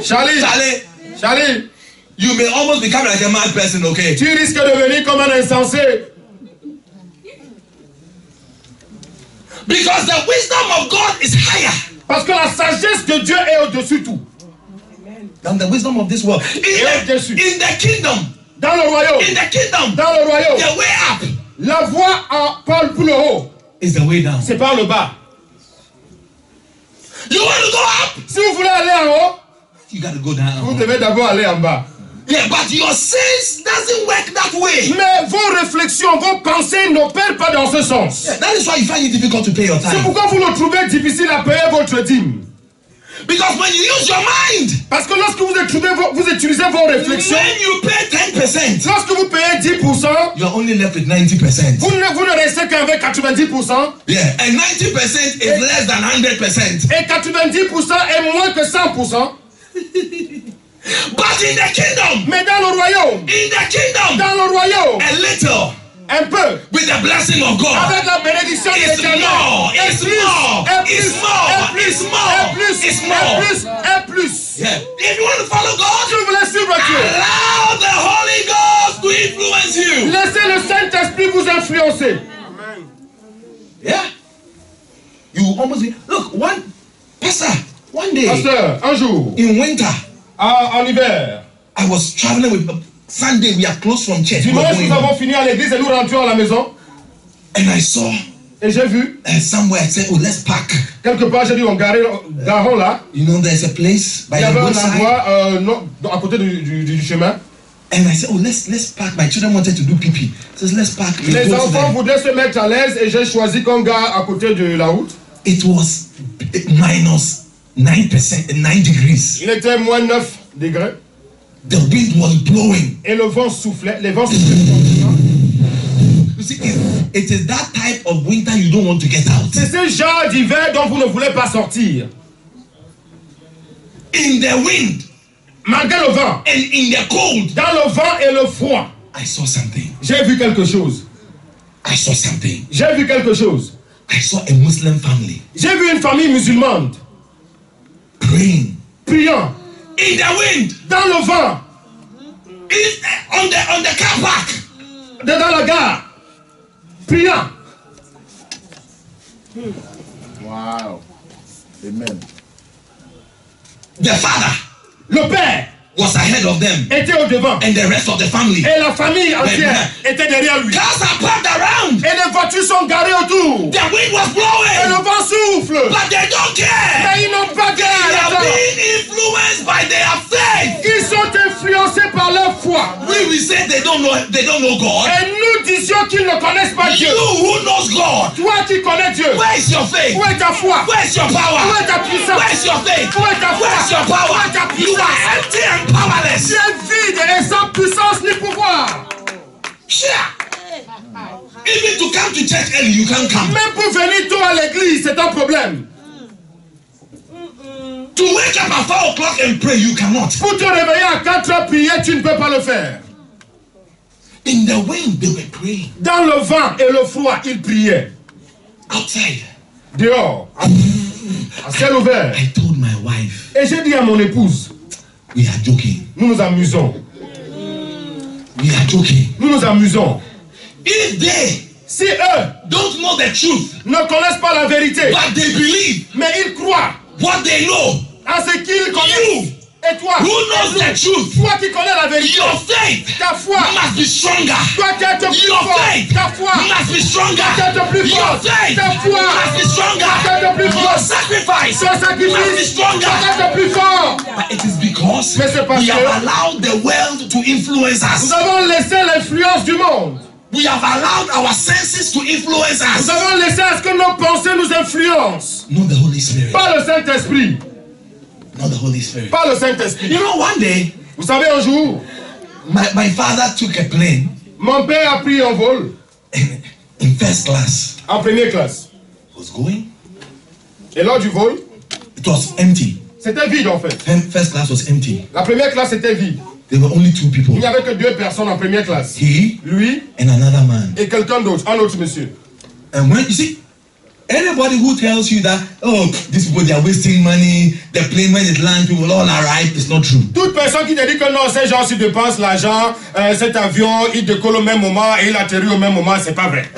S2: Charlie,
S1: Charlie,
S2: Charlie,
S1: you may almost become like a mad person, okay?
S2: tu risques de devenir comme un insensé.
S1: Because the wisdom of God is higher
S2: Parce que la sagesse de Dieu est au-dessus de tout.
S1: than the wisdom of this world.
S2: Et au-dessus.
S1: In the kingdom,
S2: Dans le royaume,
S1: in the kingdom,
S2: dans le royaume,
S1: the way up
S2: la voie par le haut,
S1: is the way down.
S2: c'est par le bas.
S1: You want to go up?
S2: Si vous voulez aller en haut,
S1: You got to go
S2: vous
S1: down.
S2: devez d'abord aller en bas.
S1: Yeah, but your sense doesn't work that way.
S2: Mais vos réflexions, vos pensées n'opèrent pas dans ce sens.
S1: That is why you find it difficult to pay your
S2: C'est
S1: time.
S2: pourquoi vous le trouvez difficile à payer votre dîme.
S1: Because when you use your mind,
S2: Parce que lorsque vous utilisez vos réflexions,
S1: when you pay 10%,
S2: lorsque vous payez 10%,
S1: you're only left with 90%.
S2: vous ne restez qu'avec 90%,
S1: Yeah, and 90% is less than 100%.
S2: et 90% est moins que 100%.
S1: But in the kingdom,
S2: Mais dans le royaume,
S1: in the kingdom,
S2: dans le royaume,
S1: a little
S2: un peu,
S1: with the blessing of God.
S2: avec la bénédiction de
S1: It's
S2: l'Éternel,
S1: more,
S2: et
S1: it's
S2: plus,
S1: more,
S2: et plus,
S1: it's more,
S2: et plus,
S1: it's more,
S2: et plus,
S1: it's
S2: et
S1: more.
S2: plus, et plus.
S1: Yeah. If you want to follow
S2: Si
S1: God,
S2: vous voulez suivre Dieu,
S1: allow the Holy Ghost to influence you.
S2: laissez le Saint-Esprit vous influencer.
S1: Yeah. You almost look one day
S2: Pasteur, un jour,
S1: in winter,
S2: en hiver,
S1: I was traveling with Sunday. We are close from church. We were
S2: dimanche,
S1: going
S2: nous avons
S1: home.
S2: fini à l'église et nous rentrions à la maison.
S1: And I saw
S2: Et j'ai vu,
S1: somewhere. I said, "Oh, let's park."
S2: quelque part, j'ai dit, garons là.
S1: You know, there's a place by
S2: Il y
S1: the
S2: avait un
S1: roadside.
S2: endroit non, à côté du chemin.
S1: And I said, "Oh, let's park." My children wanted to do pee. Says, "Let's park." We
S2: Les
S1: go to
S2: enfants
S1: them.
S2: voulaient se mettre à l'aise et j'ai choisi qu'on gare à côté de la route.
S1: It was minus 9%, 9 degrees.
S2: Il était moins 9 degrés
S1: The wind was blowing.
S2: et le vent soufflait. Les vents soufflaient.
S1: You see, it is that type of winter you don't want to get out.
S2: C'est ce genre d'hiver dont vous ne voulez pas sortir.
S1: In the wind
S2: Malgré le vent,
S1: and in the cold,
S2: dans le vent et le froid,
S1: I saw something.
S2: j'ai vu quelque chose.
S1: I saw something.
S2: J'ai vu quelque chose.
S1: I saw a Muslim family
S2: J'ai vu une famille musulmane
S1: praying
S2: priant
S1: in the wind,
S2: dans le vent,
S1: on the car park.
S2: dans la gare, priant.
S4: Wow. Amen.
S1: The father
S2: Le père
S1: was ahead of them,
S2: était au devant.
S1: and the rest of the family.
S2: Et la famille entière était derrière lui.
S1: Cars are parked around.
S2: Et les voitures sont garées autour.
S1: The wind was
S2: Et
S1: blowing,
S2: le vent souffle.
S1: but they don't care.
S2: Mais ils n'ont pas
S1: They are
S2: garé.
S1: being influenced by their faith.
S2: Ils sont influencés par leur foi.
S1: We say they don't know God.
S2: Et nous disions qu'ils ne connaissent pas Dieu.
S1: You who knows God,
S2: Toi qui connais Dieu.
S1: where is your faith?
S2: Où est ta foi?
S1: Where is your power?
S2: Où est ta puissance?
S1: Where is your faith?
S2: Où est ta foi?
S1: Where is your
S2: Où
S1: power?
S2: est ta
S1: You
S2: puissance?
S1: are empty and powerless.
S2: Tu es vide et sans puissance ni pouvoir.
S1: Share. Even to come to church early, you can't come.
S2: Même pour venir tôt à l'église, c'est un problème.
S1: To wake up at 4 o'clock and pray, you cannot.
S2: Pour te réveiller à 4 heures prier, tu ne peux pas le faire.
S1: In the wind, they were praying.
S2: Dans le vent et le froid, ils priaient.
S1: Outside.
S2: Dehors, à ciel ouvert.
S1: I told my wife,
S2: Et j'ai dit à mon épouse,
S1: we are joking.
S2: nous nous amusons.
S1: We are joking.
S2: Nous nous amusons.
S1: If they
S2: Si eux
S1: don't know the truth,
S2: ne connaissent pas la vérité,
S1: but they believe
S2: mais ils croient
S1: what they know,
S2: à ce qu'ils connaissent. Et toi,
S1: who knows the truth,
S2: toi qui connais la vérité,
S1: your faith
S2: ta foi
S1: must be stronger.
S2: doit être plus
S1: Your
S2: forte.
S1: faith
S2: Ta foi
S1: must be stronger.
S2: doit être plus
S1: Your
S2: forte.
S1: faith
S2: Ta foi
S1: must be stronger.
S2: doit être plus
S1: Your
S2: forte.
S1: sacrifice
S2: Ton
S1: must be
S2: sacrifice
S1: stronger.
S2: doit être plus fort.
S1: But it is because
S2: Mais c'est parce
S1: we
S2: que
S1: have allowed the world to influence
S2: nous
S1: us.
S2: avons laissé l'influence du monde.
S1: We have allowed our senses to influence
S2: Nous
S1: us.
S2: avons laissé à ce que nos pensées nous influencent.
S1: Not the Holy Spirit.
S2: Pas le Saint-Esprit.
S1: Not the Holy Spirit.
S2: Pas le Saint-Esprit.
S1: You know, one day,
S2: Vous savez, un jour,
S1: my father took a plane
S2: mon père a pris un vol
S1: in first class.
S2: en première classe.
S1: Was going.
S2: Et lors du vol,
S1: It was empty.
S2: c'était vide en fait.
S1: First class was empty.
S2: La première classe était vide.
S1: There were only 2 people.
S2: Il n'y avait que 2 personnes en première classe.
S1: He
S2: Lui
S1: and another man.
S2: et quelqu'un d'autre, un autre monsieur.
S1: And when you see anybody who tells you that, oh, these people they are wasting money, the plane when it lands, people will all arrive, it's not true.
S2: Toute personne qui te dit que non, ces gens s'ils dépensent l'argent, cet avion, il décolle au même moment et il atterrit au même moment, c'est pas vrai.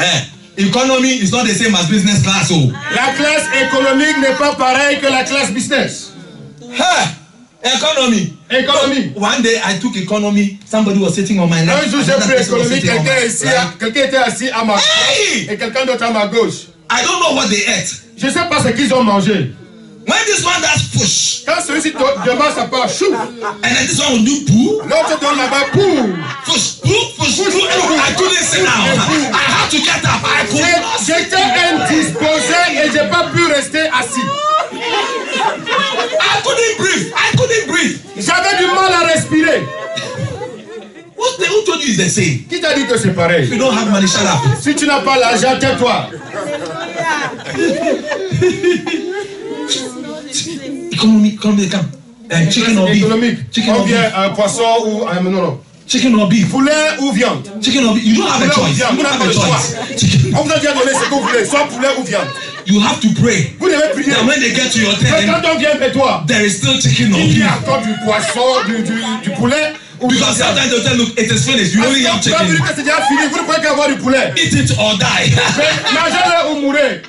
S1: Economy is not the same as business class. Oh.
S2: La classe économique n'est pas pareille que la classe business.
S1: Economy.
S2: Économie.
S1: One day I took economy. Somebody was sitting on my left.
S2: Un jour j'ai
S1: another
S2: pris
S1: person was
S2: économie,
S1: sitting on my
S2: quelqu'un
S1: right.
S2: était assis à ma gauche
S1: Hey!
S2: et quelqu'un d'autre à ma gauche.
S1: I don't know what they ate.
S2: Je sais pas ce qu'ils ont mangé.
S1: When this one does push,
S2: Quand celui-ci demande sa part, chou,
S1: and then this one will do poo,
S2: l'autre donne là-bas, pou.
S1: push, poo, push, poo. I couldn't sit down. I had to get up. I could not sit.
S2: J'étais indisposé et j'ai pas pu rester assis.
S1: I couldn't breathe. I couldn't breathe.
S2: J'avais du mal à respirer.
S1: Who told you it's the same?
S2: Qui t'a dit que c'est pareil?
S1: If you don't have money, shut up.
S2: Si tu n'as pas l'argent, tais-toi.
S1: Economy, come. Chicken or beef?
S2: Économique.
S1: Chicken
S2: On
S1: or
S2: vient
S1: beef?
S2: un poisson ou un non.
S1: Chicken or beef?
S2: Poulet ou viande.
S1: Chicken or beef? You don't have a
S2: Poulet ou
S1: choice.
S2: viande.
S1: You
S2: Vous
S1: don't
S2: n'avez
S1: have
S2: pas
S1: a
S2: le choix.
S1: choice. Chicken.
S2: On vous a déjà donné ce que vous voulez, soit poulet ou viande.
S1: You have to pray.
S2: Vous devez prier.
S1: That when they get to your
S2: Mais
S1: turn,
S2: quand on vient vers toi,
S1: there is still chicken or
S2: il y
S1: beef.
S2: a encore du poisson, du poulet ou du
S1: Because
S2: viande.
S1: sometimes they'll tell you, look, it is finished. You only have
S2: Tu vas dire
S1: chicken.
S2: que c'est déjà fini, vous ne pouvez qu'avoir du poulet.
S1: Eat it or die.
S2: Mais mangez-le ou mourrez.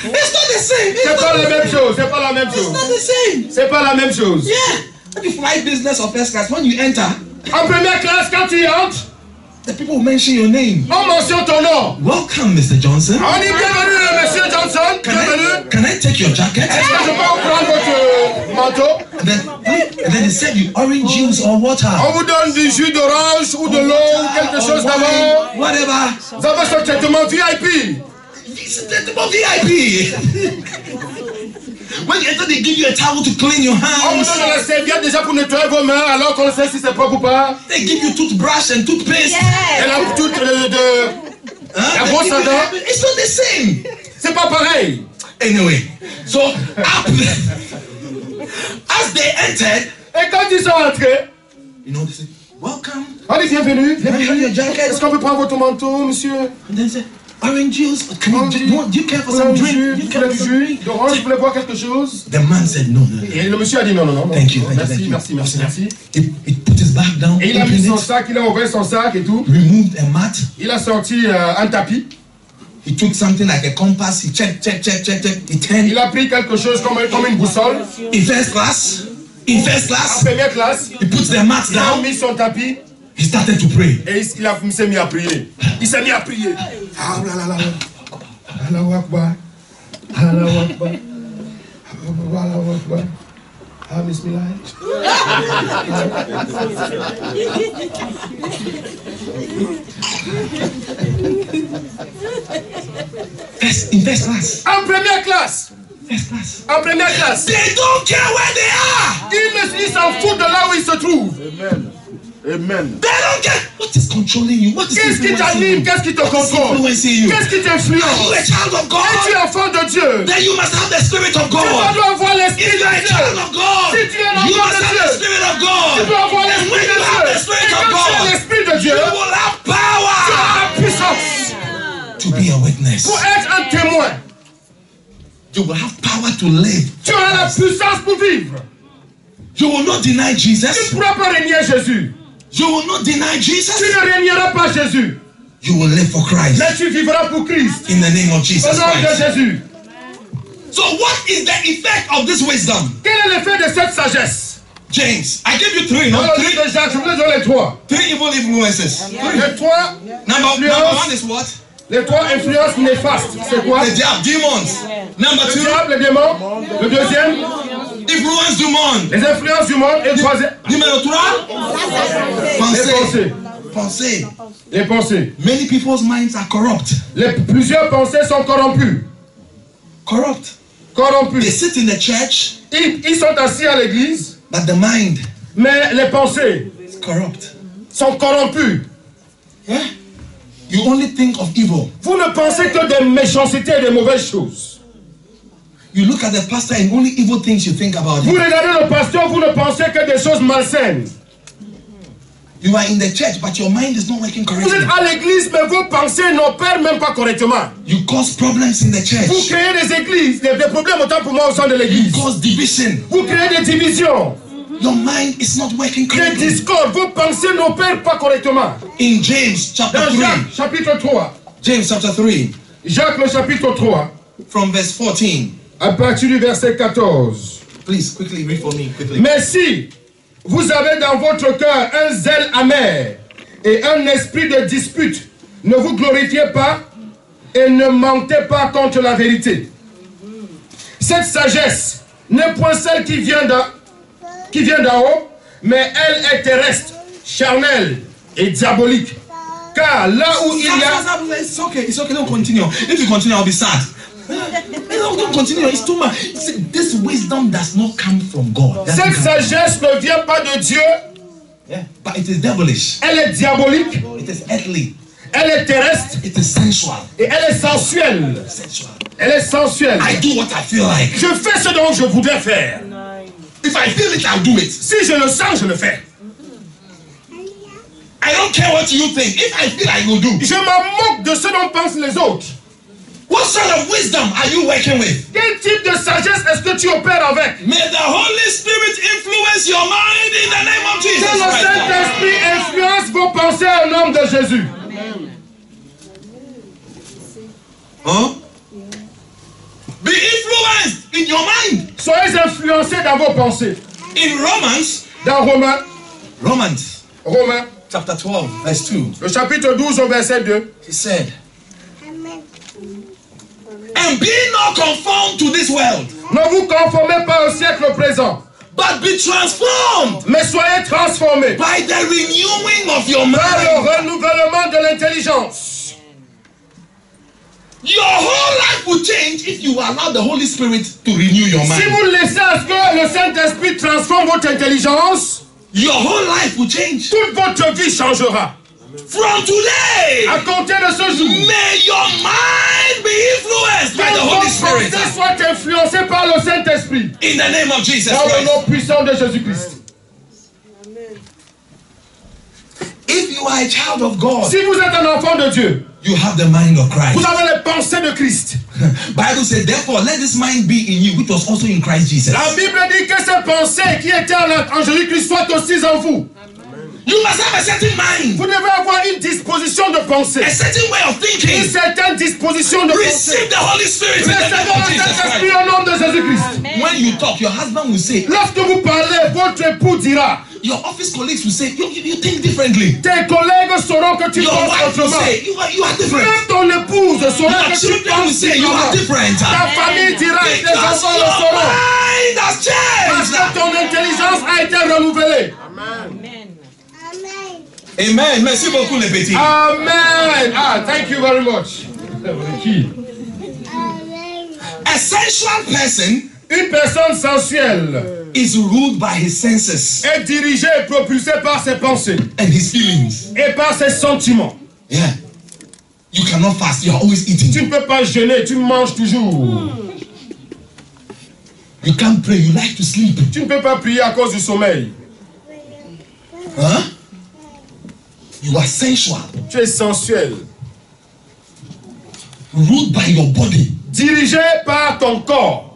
S1: It's not the same.
S2: C'est pas la même chose, c'est pas la même
S1: It's
S2: chose.
S1: not the same.
S2: C'est pas la même chose.
S1: Yeah. If you fly business or first class, when you enter,
S2: En première classe, quand tu y entres,
S1: the people will mention your name.
S2: on mentionne ton nom.
S1: Welcome, Mr. Johnson.
S2: On dit bienvenue, monsieur Johnson. Bienvenue.
S1: Can I take your jacket?
S2: Est-ce que je peux vous prendre votre manteau?
S1: And then they said you orange juice or water.
S2: On vous donne du jus d'orange ou de l'eau ou quelque chose d'avant.
S1: Whatever.
S2: Vous avez ce traitement VIP.
S1: It's a VIP. When you enter, they give you a towel to clean your
S2: On vous
S1: hands.
S2: donne la serviette déjà pour nettoyer vos mains alors qu'on sait si c'est propre ou pas.
S1: They give you toothbrush and toothpaste.
S2: Et la toute la brosse à dents.
S1: It's not the same.
S2: C'est pas pareil.
S1: Anyway, so as they entered,
S2: Et quand ils sont entrés,
S1: you know, they said, welcome.
S2: on dit bienvenue.
S1: Let me have your jacket.
S2: Est-ce qu'on peut prendre votre manteau, monsieur?
S1: And then they said, orange juice.
S2: Orange
S1: Do you care for some drink? Do you care for some drink?
S2: d'orange, vous voulez boire quelque chose?
S1: The man said, no.
S2: Et le monsieur a dit non.
S1: Thank you.
S2: Merci.
S1: He put his bag down,
S2: Et il a mis
S1: opened
S2: son
S1: it,
S2: sac, il a ouvert son sac et tout.
S1: removed a mat.
S2: Il a sorti un tapis.
S1: He took something like a compass. He checked. He turned
S2: Il a pris quelque chose comme une boussole.
S1: in first class. In first
S2: En
S1: class,
S2: première classe,
S1: he puts the mats
S2: il a
S1: down.
S2: mis son tapis
S1: He started to pray.
S2: et il s'est mis à prier. Il s'est mis à prier. Ah là là là là. Allahu Akbar. Allahu Akbar. Allahu Akbar. Ah, bismillah.
S1: In first class.
S2: En première classe.
S1: First class.
S2: En première classe.
S1: They don't care where they are.
S2: Ils s'en foutent de là où ils se trouvent.
S4: Amen.
S1: They don't care. What is controlling you? What is
S2: Qu'est-ce qui
S1: influencing
S2: t'anime?
S1: you?
S2: Qu'est-ce qui te
S1: What is
S2: contrôle?
S1: influencing you?
S2: Qu'est-ce qui
S1: Are you
S2: t'influence?
S1: a child of
S2: Et tu es
S1: God?
S2: enfant de Dieu.
S1: Then you must have the Spirit of
S2: Tu
S1: God.
S2: dois avoir l'esprit
S1: If
S2: de
S1: you are a child
S2: Dieu.
S1: of God,
S2: Si tu es un
S1: you
S2: enfant
S1: must
S2: de
S1: have
S2: Dieu.
S1: the Spirit of God.
S2: Tu dois avoir
S1: And
S2: l'esprit
S1: when
S2: de
S1: you have the
S2: Dieu.
S1: Spirit
S2: Et
S1: of
S2: quand tu as
S1: God,
S2: l'esprit de
S1: you
S2: Dieu,
S1: will have
S2: tu as
S1: power
S2: la puissance
S1: to be a witness.
S2: pour être un témoin.
S1: You will have power to live.
S2: Tu auras la puissance pour vivre.
S1: You will not deny
S2: Tu ne
S1: Jesus.
S2: pourras pas régner Jésus.
S1: You will not deny
S2: Tu
S1: Jesus.
S2: ne régneras pas Jésus.
S1: You will live for Christ.
S2: Mais tu vivras pour Christ.
S1: In the name of
S2: Au
S1: Jesus
S2: nom de
S1: Christ.
S2: Jésus.
S1: So what is the effect of this wisdom?
S2: Quel est l'effet de cette sagesse?
S1: James, I give you three,
S2: Dans
S1: no?
S2: le livre de Jacques, je vous donne les trois.
S1: Three evil influences.
S2: Les trois,
S1: Number one is what?
S2: les trois influences néfastes. C'est quoi?
S1: The demons. Number
S2: Le
S1: two,
S2: diable, les démons. Le deuxième,
S1: influence du monde.
S2: les influences du monde. Et le troisième,
S1: Numéro 3,
S2: les
S1: pensée.
S2: pensées.
S1: Pensée.
S2: Les pensées.
S1: Many people's minds are corrupt.
S2: Plusieurs pensées sont corrompues.
S1: Corrupt. They
S2: Corrompues.
S1: sit in the church,
S2: Ils sont assis à l'église,
S1: but the mind
S2: mais les pensées
S1: is corrupt.
S2: sont corrompues.
S1: Yeah? You only think of evil.
S2: Vous ne pensez que des méchancetés et des mauvaises choses.
S1: You look at the pastor and only evil things you think about
S2: Vous
S1: him.
S2: regardez le pasteur, vous ne pensez que des choses malsaines.
S1: You are in the church, but your mind is not working
S2: Vous
S1: correctly.
S2: êtes à l'église, mais vos pensées n'opèrent même pas correctement.
S1: You cause problems in the
S2: Vous
S1: church.
S2: créez des églises, des problèmes autant pour moi au sein de l'église.
S1: Cause division.
S2: Vous créez des divisions,
S1: Your mind is not working
S2: des
S1: correctly.
S2: discordes. Vos pensées n'opèrent pas correctement.
S1: In James chapter
S2: Dans
S1: 3,
S2: Jacques, chapitre 3.
S1: James chapter 3,
S2: Jacques, le chapitre 3,
S1: from verse 14.
S2: à partir du verset 14.
S1: Please quickly read for me quickly.
S2: Mais si vous avez dans votre cœur un zèle amer et un esprit de dispute, ne vous glorifiez pas et ne mentez pas contre la vérité. Cette sagesse n'est point celle qui vient d'en haut, mais elle est terrestre, charnelle et diabolique. Car là où il y a...
S1: It's okay, don't continue. If you continue, I'll be sad. No, don't continue, it's too much. See, this wisdom does not come from God. Doesn't
S2: Cette
S1: come-
S2: sagesse ne vient pas de Dieu,
S1: Yeah, but it is devilish.
S2: elle est diabolique,
S1: It is earthly.
S2: elle est terrestre
S1: It is sensual.
S2: et elle est sensuelle.
S1: Sensual.
S2: Elle est sensuelle.
S1: I do what I feel like.
S2: Je fais ce dont je voudrais faire.
S1: If I feel it, I'll do it.
S2: Si je le sens, je le fais.
S1: I don't care what you think. If I feel, I will do.
S2: Je m'en moque de ce dont pensent les autres.
S1: What sort of wisdom are you working with?
S2: Quel type de sagesse est-ce que tu opères avec?
S1: May the Holy Spirit influence your mind in the name of Jesus
S2: Que le
S1: Christ.
S2: Saint-Esprit influence vos pensées au nom de Jésus.
S1: Huh? Be influenced in your mind.
S2: Soyez influencés dans vos pensées.
S1: In Romans
S2: Dans Romains,
S1: chapter 12, verse 2,
S2: le chapitre 12 au verset 2,
S1: he said, and be not conformed to this world,
S2: ne vous conformez pas au siècle présent,
S1: but be transformed
S2: mais soyez transformés
S1: by the renewing of your
S2: par le
S1: mind.
S2: renouvellement de l'intelligence.
S1: Your whole life will change if you allow the Holy Spirit to renew your
S2: Si
S1: mind.
S2: vous laissez à ce que le Saint-Esprit transforme votre intelligence,
S1: Your whole life will change.
S2: toute votre vie changera.
S1: From today,
S2: À compter de ce jour,
S1: may your mind be influenced by the
S2: que
S1: Holy
S2: vos
S1: Spirit.
S2: pensées soient influencées par le Saint-Esprit.
S1: In the name of Jesus
S2: Dans le
S1: Christ.
S2: nom puissant de Jésus-Christ.
S1: If you are a child of God,
S2: Si vous êtes un enfant de Dieu,
S1: you have the mind of Christ.
S2: vous avez les pensées de Christ.
S1: Bible said, therefore, let this mind be in you, which was also in Christ Jesus.
S2: La Bible dit que ces pensées qui étaient en Jésus-Christ soient aussi en vous.
S1: You must have a certain mind.
S2: Vous devez avoir une disposition de pensée.
S1: A certain way of
S2: Une
S1: thinking.
S2: certaine disposition de pensée.
S1: Receive the Holy Spirit in the name
S2: Recevez
S1: of
S2: le
S1: Jesus
S2: Saint-Esprit
S1: Christ.
S2: au nom de Jésus-Christ.
S1: When you talk, your husband will say,
S2: Lorsque vous parlez, votre époux dira.
S1: your office colleagues will say, you think differently.
S2: Tes collègues sauront que tu
S1: Your
S2: penses
S1: wife will
S2: autrement.
S1: say, you are different.
S2: Même ton épouse saura
S1: Your
S2: que tu
S1: children will
S2: penses
S1: say, you are
S2: différemment.
S1: different.
S2: Ta famille dira et tes
S1: Because
S2: enfants le
S1: your
S2: sauront.
S1: mind has
S2: Parce
S1: changed.
S2: que ton intelligence a été renouvelée.
S1: Amen. Merci beaucoup les petits.
S2: Amen. Thank you very much.
S1: A sensual person
S2: Une personne sensuelle
S1: is ruled by his senses
S2: est dirigée et propulsée par ses pensées
S1: and his feelings.
S2: et par ses sentiments.
S1: Yeah. You cannot fast. You are always eating.
S2: Tu ne peux pas jeûner, tu manges toujours.
S1: You can't pray. You like to sleep.
S2: Tu ne peux pas prier à cause du sommeil.
S1: Huh? You are sensual.
S2: Tu es sensuel.
S1: Ruled by your body.
S2: Dirigé par ton corps.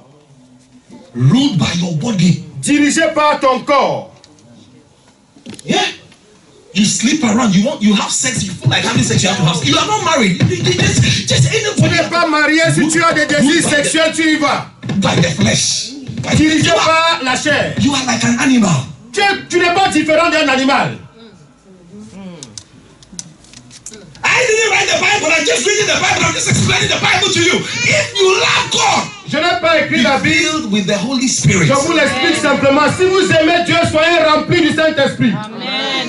S1: Ruled by your body.
S2: Dirigé par ton corps.
S1: Yeah. You sleep around. You have sex. You feel like having sex. You have to have sex. You are not married. Just
S2: Tu
S1: anybody.
S2: n'es pas marié, si tu as des désirs sexuels, tu y vas.
S1: By the flesh.
S2: Dirigé par la chair.
S1: You are like an animal.
S2: Tu n'es pas différent d'un animal.
S1: I didn't write the Bible. I'm just reading the Bible. I'm just explaining the Bible to you. If you love God,
S2: Je n'ai pas écrit la
S1: be
S2: Bible.
S1: filled with the Holy Spirit.
S2: Je vous l'explique simplement. Si vous aimez Dieu, soyez remplis du Saint-Esprit.
S3: Amen.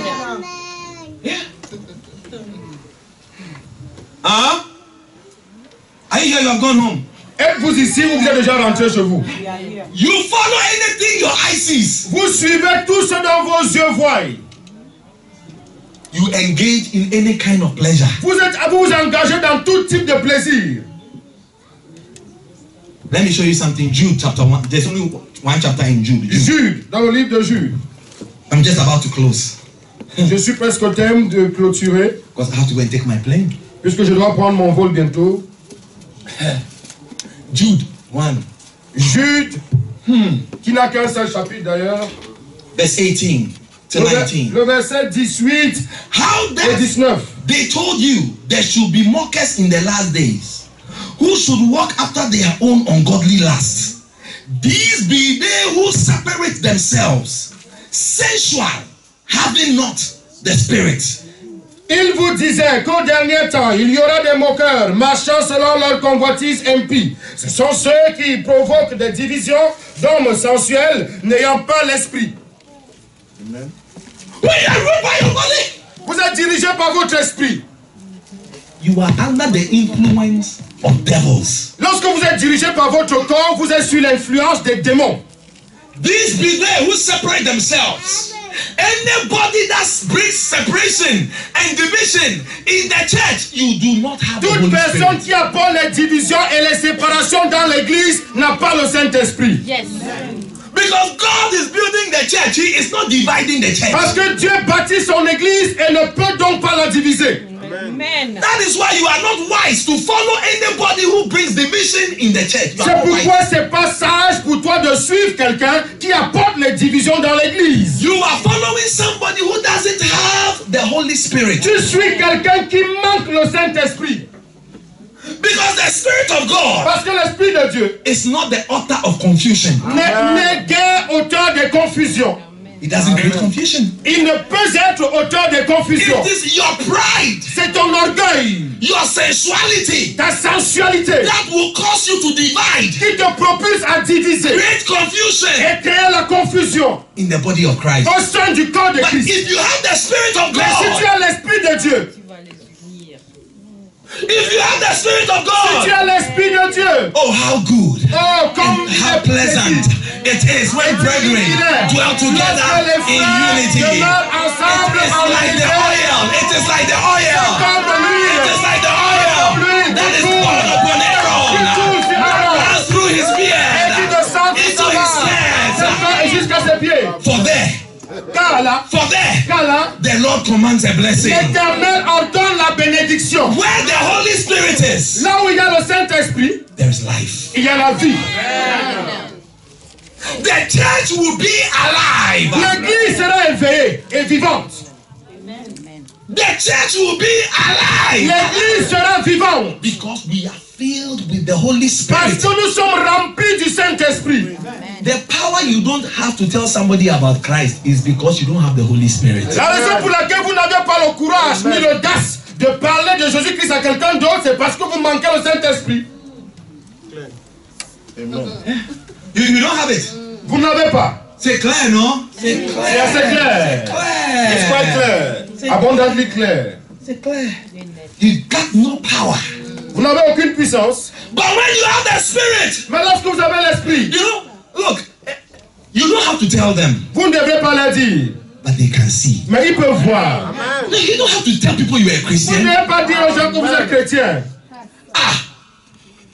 S1: Yeah. Huh? Are you here? You have gone home.
S2: Êtes-vous ici ou vous êtes déjà rentré chez vous?
S3: We are here.
S1: You follow anything your eye sees.
S2: Vous suivez tout ce dont vos yeux voient.
S1: You engage in any kind of pleasure.
S2: Vous vous engagez dans tout type de plaisir.
S1: Let me show you something. Jude chapter 1. There's only one chapter in Jude.
S2: Jude, dans le livre de Jude.
S1: I'm just about to close.
S2: Je suis presque au thème de clôturer,
S1: Because I have to go and take my plane.
S2: puisque je dois prendre mon vol bientôt.
S1: Jude 1.
S2: Jude, qui n'a qu'un seul chapitre d'ailleurs.
S1: Verse 18 to 19.
S2: Le verset 18
S1: How
S2: et
S1: that
S2: 19.
S1: they told you there should be mockers in the last days, who should walk after their own ungodly lusts. These be they who separate themselves, sensual, having not the Spirit.
S2: Il vous disait qu'au dernier temps, il y aura des moqueurs, marchant selon leur convoitise impie. Ce sont ceux qui provoquent des divisions d'hommes sensuels, n'ayant pas l'esprit.
S1: When you are ruled by your body,
S2: Vous êtes dirigé par votre esprit.
S1: you are under the influence of devils.
S2: Lorsque vous êtes dirigé par votre corps, vous êtes sous l'influence des démons.
S1: These be they who separate themselves. Anybody that brings separation and division in the church, you do not have the
S2: Toute
S1: Holy
S2: personne
S1: Spirit.
S2: qui apporte les divisions et les séparations dans l'église n'a pas le Saint-Esprit.
S3: Yes.
S1: Because God is building the church, He is not dividing the church.
S2: Parce que Dieu bâtit son église et ne peut donc pas la diviser.
S3: Amen.
S1: That is why you are not wise to follow anybody who brings division in the church. You are
S2: C'est
S1: not
S2: pourquoi
S1: wise.
S2: c'est pas sage pour toi de suivre quelqu'un qui apporte les divisions dans l'église.
S1: You are following somebody who doesn't have the Holy Spirit.
S2: Tu suis quelqu'un qui manque le Saint-Esprit.
S1: Because the Spirit of God
S2: Parce que l'Esprit de Dieu
S1: is not the author of confusion.
S2: n'est guère auteur de confusion.
S1: It doesn't create confusion.
S2: Il ne peut être auteur de confusion.
S1: It is your pride,
S2: C'est ton orgueil,
S1: your sensuality
S2: ta sensualité
S1: that will cause you to divide,
S2: qui te propulse à diviser
S1: create confusion
S2: et créer la confusion
S1: in the body of Christ.
S2: au sein du corps de
S1: But
S2: Christ.
S1: if you have the Spirit of
S2: Mais si tu
S1: God,
S2: as l'Esprit de Dieu,
S3: Tu vas les unir.
S1: if you have the Spirit of
S2: si tu
S1: God,
S2: as l'Esprit de Dieu,
S1: oh how good
S2: oh, comme
S1: and how pleasant it is when brethren dwell together in unity. It is like the oil. It is like the oil. It is like the oil that is poured upon Aaron, runs through his beard, into his hands.
S2: jusqu'à ses pieds.
S1: For there,
S2: Car là,
S1: the Lord commands a blessing.
S2: l'Éternel ordonne la bénédiction.
S1: Where the Holy Spirit is,
S2: Là où il y a le Saint-Esprit,
S1: there is life.
S2: il y a la vie.
S1: The church will be alive.
S2: L'église sera éveillée et vivante.
S1: the church will be alive.
S2: L'église sera vivante.
S1: Because we are filled with the Holy
S2: Parce
S1: Spirit.
S2: que nous sommes remplis du Saint-Esprit.
S1: The power you don't have to tell somebody about Christ is because you don't have the Holy Spirit.
S2: La raison pour laquelle vous n'avez pas le courage ni l'audace de parler de Jésus-Christ à quelqu'un d'autre, c'est parce que vous manquez le Saint-Esprit.
S1: You don't have it.
S2: Vous n'avez pas.
S1: C'est clair, non? C'est clair.
S2: C'est assez clair. C'est quite clair. Abondamment clair.
S1: C'est clair. You got no power.
S2: Vous n'avez aucune puissance.
S1: But when you have the Spirit,
S2: Mais lorsque vous avez l'Esprit,
S1: you know, look, you don't have to tell them,
S2: vous ne devrez pas leur dire.
S1: but they can see.
S2: Mais ils peuvent voir.
S1: No, you don't have to tell people you are a
S2: Vous ne
S1: Christian.
S2: devez pas dire aux gens que vous êtes chrétien.
S1: Ah,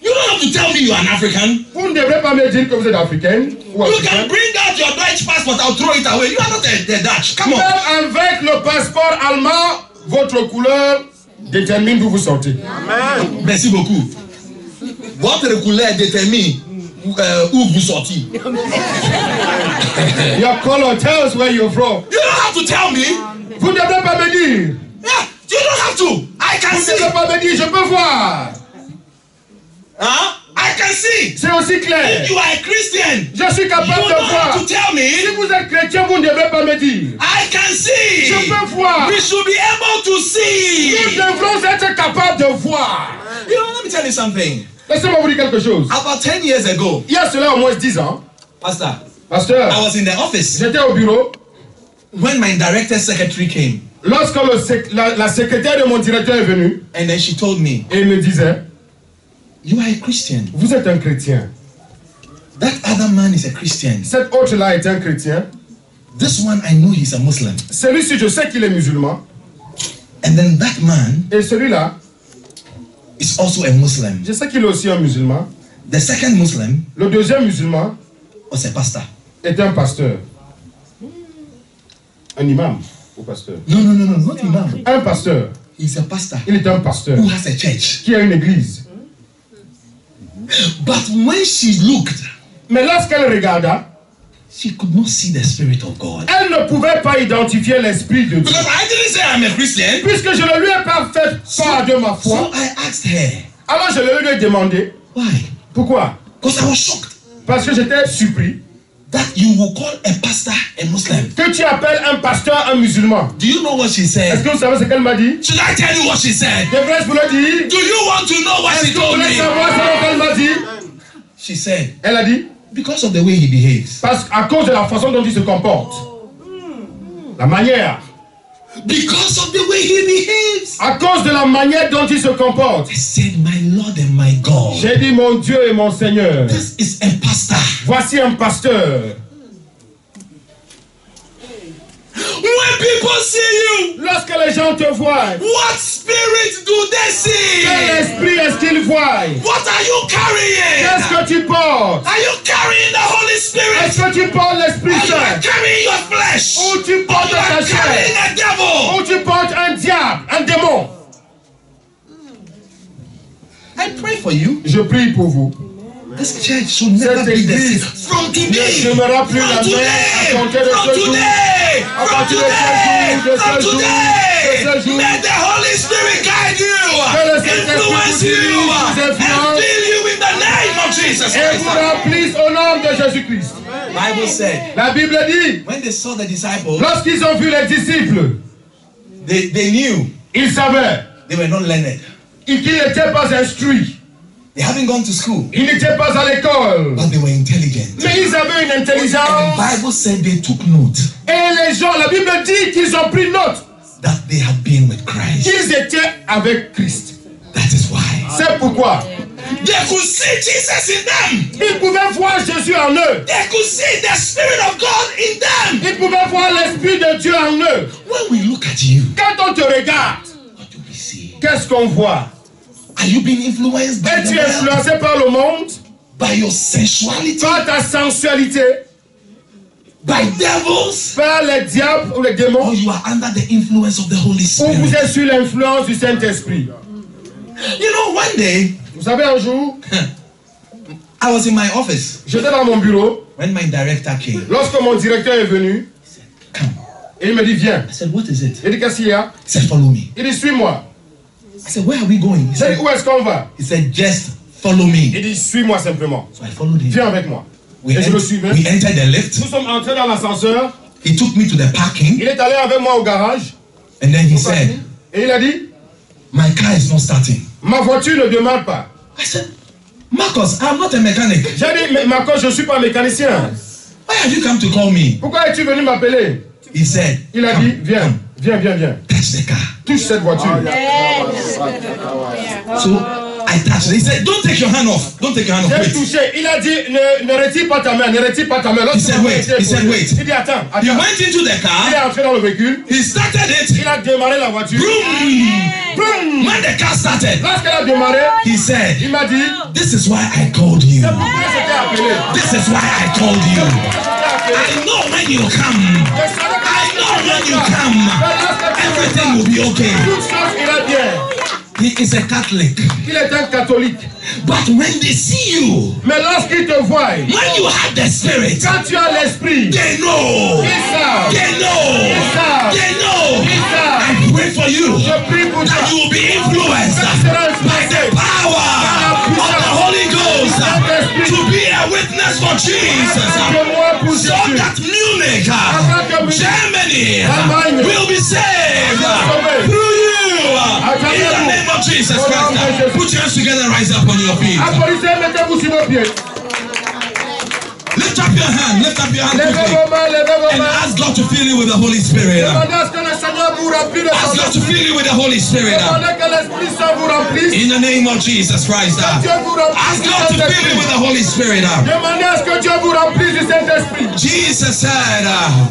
S1: you don't have to tell me you are an African.
S2: Vous ne devrez pas me dire que vous êtes africain ou
S1: You
S2: africain.
S1: can bring out your Dutch passport, I'll throw it away. You are not the Dutch. Come on.
S2: Même avec le passeport allemand, votre couleur détermine d'où vous sortez.
S1: Merci beaucoup. Votre couleur détermine où vous sortez.
S2: Your color tells where you're from.
S1: You don't have to tell me.
S2: Vous ne devrez pas me dire.
S1: Yeah, you don't have to. I can
S2: Vous ne
S1: see.
S2: devrez pas me dire, je peux voir.
S1: Huh? I can see.
S2: C'est aussi clair.
S1: If you are a Christian,
S2: Je suis
S1: you
S2: capable
S1: don't
S2: de
S1: have
S2: voir.
S1: to tell
S2: Si
S1: me.
S2: vous êtes chrétien, vous ne devrez pas me dire.
S1: I can see.
S2: Je peux voir.
S1: We should be able to see.
S2: Nous devrons être capables de voir.
S1: You know, let me tell you something.
S2: Laissez-moi vous dire quelque chose.
S1: About 10 years ago,
S2: Il y a cela au moins 10 ans,
S1: Pastor,
S2: pasteur,
S1: I was in the office
S2: j'étais au bureau.
S1: when my director secretary came,
S2: Lorsque la secrétaire de mon directeur est venue
S1: and then she told me,
S2: et me disait,
S1: "You are a Christian.
S2: vous êtes un chrétien.
S1: That other man is a Christian.
S2: Cet autre-là est un chrétien.
S1: This one, I know he's a Muslim.
S2: Celui-ci, je sais qu'il est musulman.
S1: And then that man
S2: Et celui-là,
S1: is also a Muslim.
S2: je sais qu'il est aussi un musulman.
S1: The second Muslim
S2: Le deuxième musulman
S1: was a pastor.
S2: est un pasteur. Un imam ou pasteur.
S1: No, not imam.
S2: Un pasteur.
S1: He's a pastor
S2: Il est un pasteur
S1: who has a church.
S2: qui a une église.
S1: But when she looked,
S2: Mais lorsqu'elle regarda,
S1: she could not see the Spirit of God.
S2: elle ne pouvait pas identifier l'Esprit de Dieu.
S1: Because I didn't say I'm a Christian.
S2: Puisque je ne lui ai pas fait part de ma
S1: So
S2: foi,
S1: I asked her,
S2: alors je lui ai demandé,
S1: why?
S2: pourquoi?
S1: Because I was shocked
S2: Parce que j'étais surpris
S1: that you will call a pastor a Muslim.
S2: que tu appelles un pasteur un musulman.
S1: Do you know what she
S2: Est-ce
S1: said?
S2: que vous savez ce qu'elle m'a dit?
S1: Should I tell you what she said?
S2: Devrais-je vous le dire?
S1: Do you want to know what
S2: Est-ce
S1: she
S2: que vous
S1: told
S2: voulez
S1: me?
S2: savoir ce qu'elle m'a dit?
S1: She said,
S2: Elle a dit,
S1: because of the way he behaves.
S2: parce qu'à cause de la façon dont il se comporte, la manière,
S1: Because of the way he behaves.
S2: à cause de la manière dont il se comporte,
S1: I said, my Lord and my God.
S2: j'ai dit, mon Dieu et mon Seigneur,
S1: This is a pastor.
S2: voici un pasteur.
S1: When people see you,
S2: Lorsque les gens te voient,
S1: what spirit do they see?
S2: quel esprit est-ce qu'ils voient?
S1: What are you carrying?
S2: Qu'est-ce que tu portes?
S1: Are you carrying the Holy Spirit?
S2: Est-ce que tu portes l'Esprit
S1: Or you are
S2: Saint?
S1: carrying your flesh?
S2: Ou tu
S1: Or
S2: portes
S1: you are
S2: ta chair?
S1: carrying a devil?
S2: Ou tu portes un diable, un démon?
S1: I pray for you.
S2: Je prie pour vous.
S1: This church should never
S2: Cette
S1: be the
S2: église
S1: same. From today.
S2: ne demeurera plus la
S1: From
S2: même à compter de
S1: From
S2: ce jour.
S1: today.
S2: À
S1: From
S2: partir de
S1: today.
S2: ce jour, de
S1: From
S2: ce jour,
S1: today.
S2: de ce jour.
S1: Let the Holy Spirit guide
S2: Que
S1: you.
S2: le Saint-Esprit
S1: Influence
S2: vous
S1: you.
S2: dirige, vous
S1: And
S2: influence.
S1: fill you in the name of Jesus
S2: Et vous
S1: Christ.
S2: remplissent au nom de Jésus-Christ.
S1: Bible said,
S2: La Bible dit,
S1: when they saw the disciples,
S2: lorsqu'ils ont vu les disciples,
S1: they knew
S2: ils savaient
S1: they were not learned.
S2: qu'ils n'étaient pas instruits.
S1: They haven't gone to school,
S2: Ils n'étaient pas à l'école.
S1: but they were intelligent.
S2: Mais ils avaient une
S1: And
S2: intelligence.
S1: the Bible said they took note
S2: Et les gens, la Bible dit qu'ils ont pris note
S1: that they had been with Christ.
S2: qu'ils étaient avec Christ.
S1: That is why
S2: C'est pourquoi
S1: they could see Jesus in them.
S2: ils pouvaient voir Jésus en eux.
S1: They could see the Spirit of God in them.
S2: Ils pouvaient voir l'Esprit de Dieu en eux.
S1: When we look at you,
S2: Quand on te regarde,
S1: what do we see?
S2: qu'est-ce qu'on voit?
S1: Are you being influenced by
S2: Es-tu
S1: the world?
S2: influencé par le monde?
S1: By your sensuality?
S2: Par ta sensualité?
S1: By devils?
S2: Par les diables ou les démons?
S1: Or you are under the influence of the Holy
S2: Ou vous
S1: Spirit?
S2: êtes sur l'influence du Saint-Esprit?
S1: You know, one day,
S2: Vous savez, un jour,
S1: I was in my office
S2: j'étais dans mon bureau
S1: when my director came.
S2: lorsque mon directeur est venu
S1: Come.
S2: Et il me dit, viens.
S1: I said, what is it?
S2: Il dit, qu'est-ce qu'il y a?
S1: He said, follow me.
S2: Il dit, suis-moi.
S1: I said, where are we going? He
S2: J'ai
S1: said,
S2: dit, où est-ce qu'on va?
S1: just follow me.
S2: Il dit, suis-moi simplement.
S1: So I followed him.
S2: Viens avec moi.
S1: We,
S2: Et je le suivais.
S1: we entered the lift.
S2: Nous sommes entrés dans l'ascenseur.
S1: He took me to the parking.
S2: Il est allé avec moi au garage.
S1: And then he said,
S2: Et il a dit,
S1: my car is not starting.
S2: ma voiture ne démarre pas.
S1: I said, Marcus, I'm not a mechanic.
S2: J'ai dit, mais Marcos, je ne suis pas mécanicien.
S1: Why have you come to call me?
S2: Pourquoi es-tu venu m'appeler?
S1: He said,
S2: Il a dit, viens, viens, viens, viens.
S1: touch the car.
S2: Touche cette voiture.
S1: So I touched it. He said, don't take your hand off. Don't take your hand off.
S2: J'ai
S1: Wait.
S2: touché. Il a dit, ne retire pas ta main, ne retire pas ta main.
S1: He said, wait. He said, wait.
S2: Il dit, attends,
S1: He
S2: attends.
S1: went into the
S2: Il
S1: car.
S2: est entré dans le véhicule.
S1: He started it.
S2: Il a démarré la voiture.
S1: Boom. When the car started,
S2: Lorsqu'elle a démarré,
S1: he said,
S2: il m'a dit,
S1: this is why I called you.
S2: c'est pourquoi je t'ai appelé.
S1: This is why I called you. I know when you come. I know when you come. Everything will be okay.
S2: Toute chose ira bien.
S1: He is a Catholic.
S2: Il est un catholique.
S1: But when they see you,
S2: Mais lorsqu'il te voit,
S1: when you have the spirit,
S2: quand tu as l'esprit,
S1: they know.
S2: ils savent.
S1: They know. They know. I pray for you
S2: Je prie pour toi.
S1: that you will be influenced
S2: Sera
S1: by the
S2: influencé.
S1: power of the Holy Ghost to be a witness for Jesus.
S2: Moi pour
S1: So
S2: Jésus.
S1: that Munich, Germany,
S2: Allemagne
S1: will be saved through you. In the name of Jesus Christ. Put your hands together and rise up on your feet.
S2: Applaudissez, mettez-vous sur vos pieds.
S1: Lift up your hand. Lift up your hand
S2: Levez
S1: quickly.
S2: vos mains, levez vos
S1: And
S2: mains.
S1: ask God to fill you with the Holy Spirit.
S2: Demandez à ce que le Seigneur vous remplisse de
S1: Ask
S2: son
S1: God to
S2: esprit.
S1: fill you with the Holy Spirit.
S2: Demandez que l'Esprit Saint vous remplisse.
S1: In the name of Jesus Christ.
S2: Dieu vous remplisse
S1: Ask
S2: du
S1: God to fill you
S2: Saint-Esprit.
S1: with the Holy Spirit.
S2: Demandez à ce que Dieu vous remplisse du Saint-Esprit.
S1: Jesus said,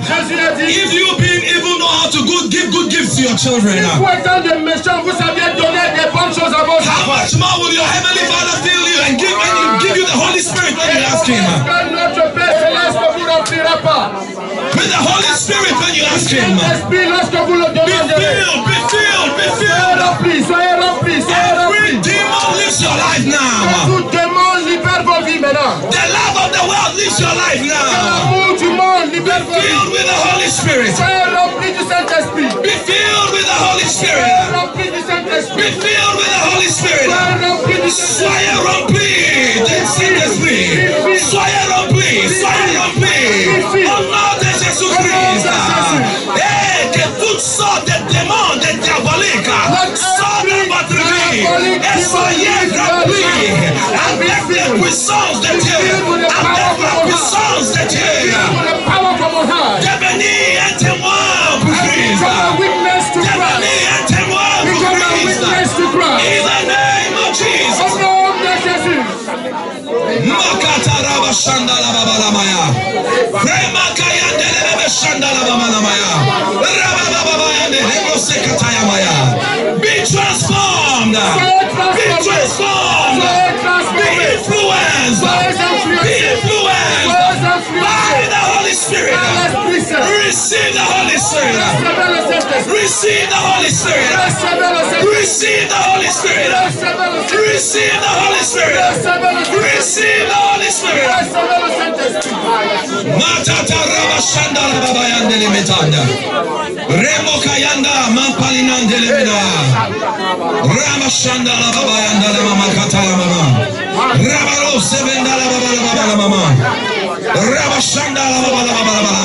S2: Jésus a dit,
S1: if you being evil know how to give good gifts to your children,
S2: vous étant des méchants, vous saviez donner des bonnes choses à vos
S1: how
S2: enfants.
S1: much more will your heavenly Father fill you and give you the Holy Spirit when you ask Him?
S2: Parce que notre Père Céleste ne vous remplira pas.
S1: With the Holy Spirit when you ask Him.
S2: L'Esprit, lorsque vous le
S1: Be
S2: demandez,
S1: filled, be filled, be
S2: soyez
S1: filled.
S2: remplis, soyez remplis, soyez
S1: Every
S2: remplis.
S1: demon lives your life now.
S2: Tout démon libère vos vies maintenant.
S1: The love of the world lives your life now.
S2: L'amour du monde libère vos vies.
S1: Filled with the Holy Spirit.
S2: Soyez remplis du Saint-Esprit.
S1: Be filled with the Holy Spirit.
S2: Soyez remplis du
S1: Be
S2: Saint-Esprit.
S1: filled with the Holy Spirit.
S2: Soyez remplis du Saint-Esprit.
S1: Soyez remplis del Saint-Esprit. Soyez remplis, soyez remplis. Au nom de Jésus-Christ. Et que toutes sortes de démons, de diaboliques, sortent de votre vie. Et soyez remplis avec la puissance de Dieu. Avec la puissance de Dieu.
S2: The power from on high.
S1: Devenez un témoin pour Christ.
S2: Become a witness to Christ.
S1: Devenez un témoin pour
S2: Become a
S1: Christ.
S2: witness to Christ.
S1: In the name of Jesus.
S2: Au nom de Jésus.
S1: Makataraba Shandala Babalamaya. Remakayandele Shandala Babalamaya. Rabababayandele Sekatayamaya. Be transformed. Be transformed. Be influenced. Be influenced by the Holy Spirit.
S2: L'Esprit Saint.
S1: Receive the Holy Spirit.
S2: Recevez le Saint-Esprit.
S1: Receive the Holy Spirit.
S2: Recevez le Saint-Esprit.
S1: Receive the Holy Spirit.
S2: Recevez le Saint-Esprit.
S1: Receive the Holy Spirit.
S2: Recevez le Saint-Esprit.
S1: Receive the Holy Spirit.
S2: Recevez le Saint-Esprit.
S1: Matata Raba Shandala Babayandele Metanda. Remo Kayanda Mampalinandele Menaya. Rama Shandala Babayandala Mama Katala Mama. Rabaro Sevendala Babala Mama. Raba Shandala Babala Babala.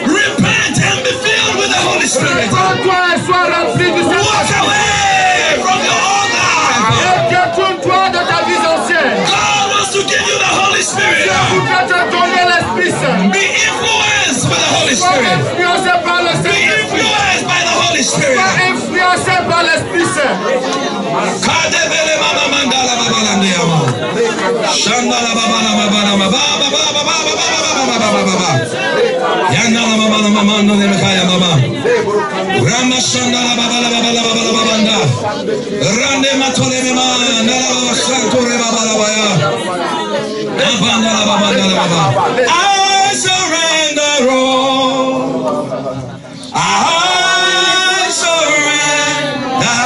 S1: Repent and be filled with the Holy Spirit.
S2: Répends-toi et sois rempli du
S1: Walk
S2: Saint-Esprit.
S1: away from your old life.
S2: Et détourne-toi de ta vie ancienne.
S1: God wants to give you the Holy Spirit.
S2: Dieu voudrait te donner l'Esprit Saint.
S1: Be influenced by the Holy
S2: Sois
S1: Spirit.
S2: influencé par le
S1: Be
S2: Saint-Esprit.
S1: influenced by the Holy Spirit.
S2: Sois influencé par l'Esprit Saint.
S1: Kadebele mama mandala babala ndeyama. Shandala babala babala babala babala babala. Yandala babala mamando nemekaya mama. Rama shandala babala babala babala babanda. Rande matole mema ndala babala santore babala baya. Abandala babala babala. I surrender all. I surrender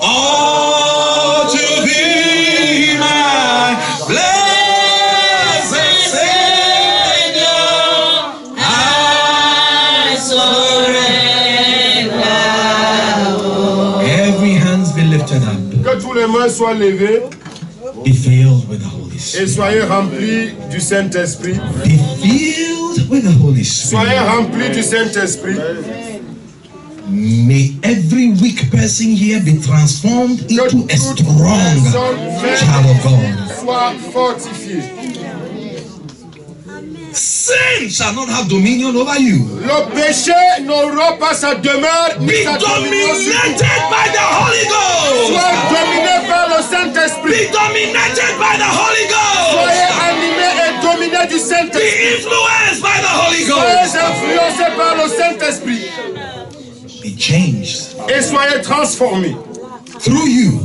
S1: all to thee, my blessed Savior.
S2: tous les mains soient levées.
S1: Be filled with the Holy
S2: Et
S1: Spirit.
S2: soyez remplis du Saint-Esprit.
S1: Be filled with the Holy Spirit.
S2: Soyez remplis du Saint-Esprit.
S1: May every weak person here be transformed
S2: Que
S1: into a
S2: toute
S1: strong
S2: personne
S1: child of God.
S2: soit fortifiée.
S1: Sin shall not have dominion over you.
S2: Le péché n'aura pas sa demeure ni
S1: Be
S2: sa dominion sur vous.
S1: dominated by the Holy Ghost.
S2: Sois dominé par le Saint-Esprit.
S1: Be dominated by the Holy
S2: Soyez
S1: Ghost.
S2: animé et dominé du
S1: Be
S2: Saint-Esprit.
S1: influenced by the Holy
S2: Soyez
S1: Ghost.
S2: influencé par le Saint-Esprit.
S1: Be changed.
S2: Et soyez transformés.
S1: Through you,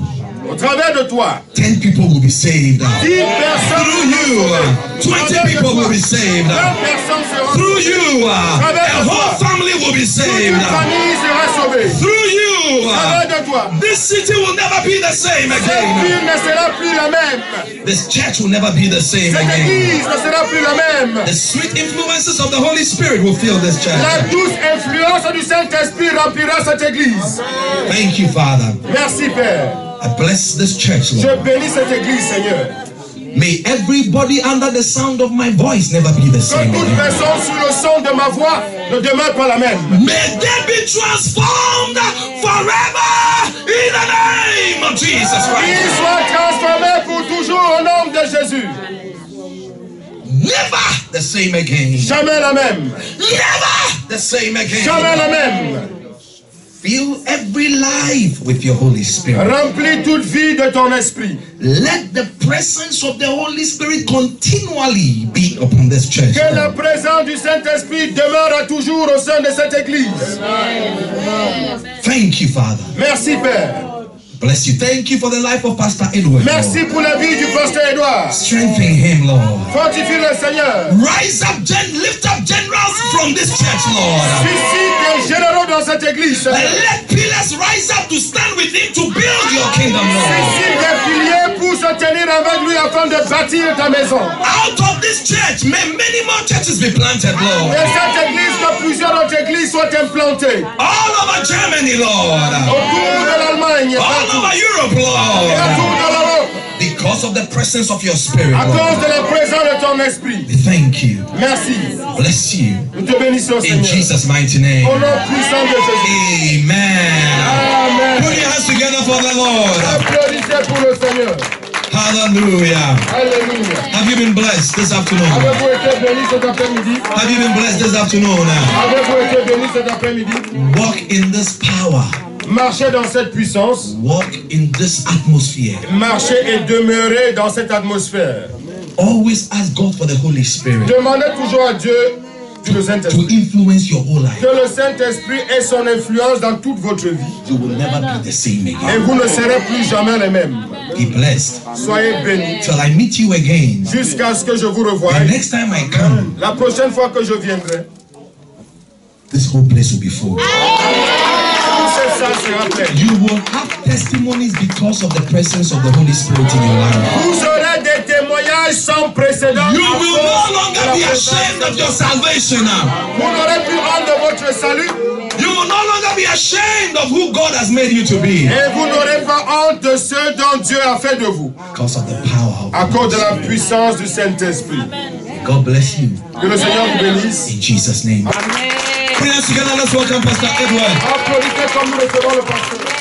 S2: Au travers de toi,
S1: 10 people will be saved.
S2: 10 personnes
S1: Through you, 20 people will be saved.
S2: 20 personnes seront
S1: Through you, a whole family will be
S2: Toute
S1: saved.
S2: une famille sera sauvée.
S1: Through you,
S2: Au travers de toi,
S1: this city will never be the same
S2: cette
S1: again.
S2: ville ne sera plus la même.
S1: This church will never be the same
S2: Cette
S1: again.
S2: église ne sera plus la même.
S1: The sweet influences of the Holy Spirit will fill this
S2: La
S1: church.
S2: douce influence du Saint-Esprit remplira cette église.
S1: Thank you, Father.
S2: Merci Père.
S1: I bless this church,
S2: Je
S1: Lord.
S2: bénis cette église, Seigneur.
S1: May everybody under the sound of my voice never be the
S2: Que
S1: same
S2: toute
S1: again.
S2: personne sous le son de ma voix ne demeure pas la même.
S1: May they be transformed forever in the name of Jesus
S2: Qu'il
S1: Christ.
S2: soit transformé pour toujours au nom de Jésus.
S1: Never the same again.
S2: Jamais la même.
S1: Never the same
S2: Jamais
S1: again.
S2: la même.
S1: Fill every life with your Holy Spirit.
S2: Remplis toute vie de ton esprit.
S1: Let the presence of the Holy Spirit continually be upon this church.
S2: Que la présence du Saint-Esprit demeure toujours au sein de cette église.
S1: Thank you, Father.
S2: Merci Père.
S1: Bless you. Thank you for the life of Pastor Edward.
S2: Merci pour la vie du pasteur Edouard.
S1: Strengthen him, Lord.
S2: Fortifie le Seigneur.
S1: Lift up generals from this church, Lord.
S2: Suscite des généraux dans cette église.
S1: And
S2: Seigneur.
S1: let pillars rise up to stand with him to build your kingdom, Lord.
S2: Suscite des piliers pour se tenir avec lui afin de bâtir ta maison.
S1: Out of this church, may many more churches be planted, Lord.
S2: Et cette église, que plusieurs autres églises soient implantées.
S1: All over Germany, Lord.
S2: Autour de l'Allemagne.
S1: All over Europe,
S2: Et
S1: Lord.
S2: autour de l'Europe.
S1: Because of the presence of your spirit,
S2: À cause
S1: Lord.
S2: de la présence de ton esprit.
S1: We thank you.
S2: Merci.
S1: Bless you.
S2: Nous te bénissons,
S1: In
S2: Seigneur.
S1: Jesus' mighty name.
S2: Au nom puissant de Jésus.
S1: Amen.
S2: Amen.
S1: Put your hands together for the Lord.
S2: Applaudissez pour le Seigneur.
S1: Hallelujah.
S2: Alléluia.
S1: Have you been blessed this afternoon?
S2: Avez-vous été bénis cet après-midi?
S1: Have you been blessed this afternoon?
S2: Avez-vous été bénis cet après-midi?
S1: Walk in this power.
S2: Marchez dans cette puissance.
S1: Walk in this atmosphere.
S2: Marchez et demeurez dans cette atmosphère.
S1: Always ask God for the Holy Spirit
S2: Demandez toujours à Dieu du
S1: to
S2: Saint-Esprit.
S1: influence your whole life.
S2: Que le Saint-Esprit ait son influence dans toute votre vie.
S1: You will never be the same
S2: Et
S1: again.
S2: vous ne serez plus jamais les mêmes.
S1: Be blessed.
S2: Soyez bénis.
S1: Till I meet you again.
S2: Jusqu'à ce que je vous revoie.
S1: The next time I come,
S2: La prochaine fois que je viendrai,
S1: this whole place will be full.
S2: tout ces salles sera pleine.
S1: You will have testimonies because of the presence of the Holy Spirit in your life.
S2: Vous aurez des témoignages sans précédent.
S1: You
S2: à
S1: will
S2: cause
S1: no
S2: de
S1: longer
S2: la
S1: be
S2: présence
S1: ashamed
S2: de
S1: of
S2: Dieu.
S1: your salvation now.
S2: Vous n'aurez plus honte de votre salut.
S1: You will no longer be ashamed of who God has made you to be.
S2: Et vous n'aurez pas honte de ce dont Dieu a fait de vous.
S1: Because of the power
S2: À
S1: of
S2: cause de la puissance du Saint-Esprit.
S1: God bless you.
S2: Que le Seigneur vous bénisse.
S1: In Jesus' name.
S3: Amen.
S1: Put us together. Let's welcome Pastor Edward.
S2: Applaudissez comme nous recevons le pasteur.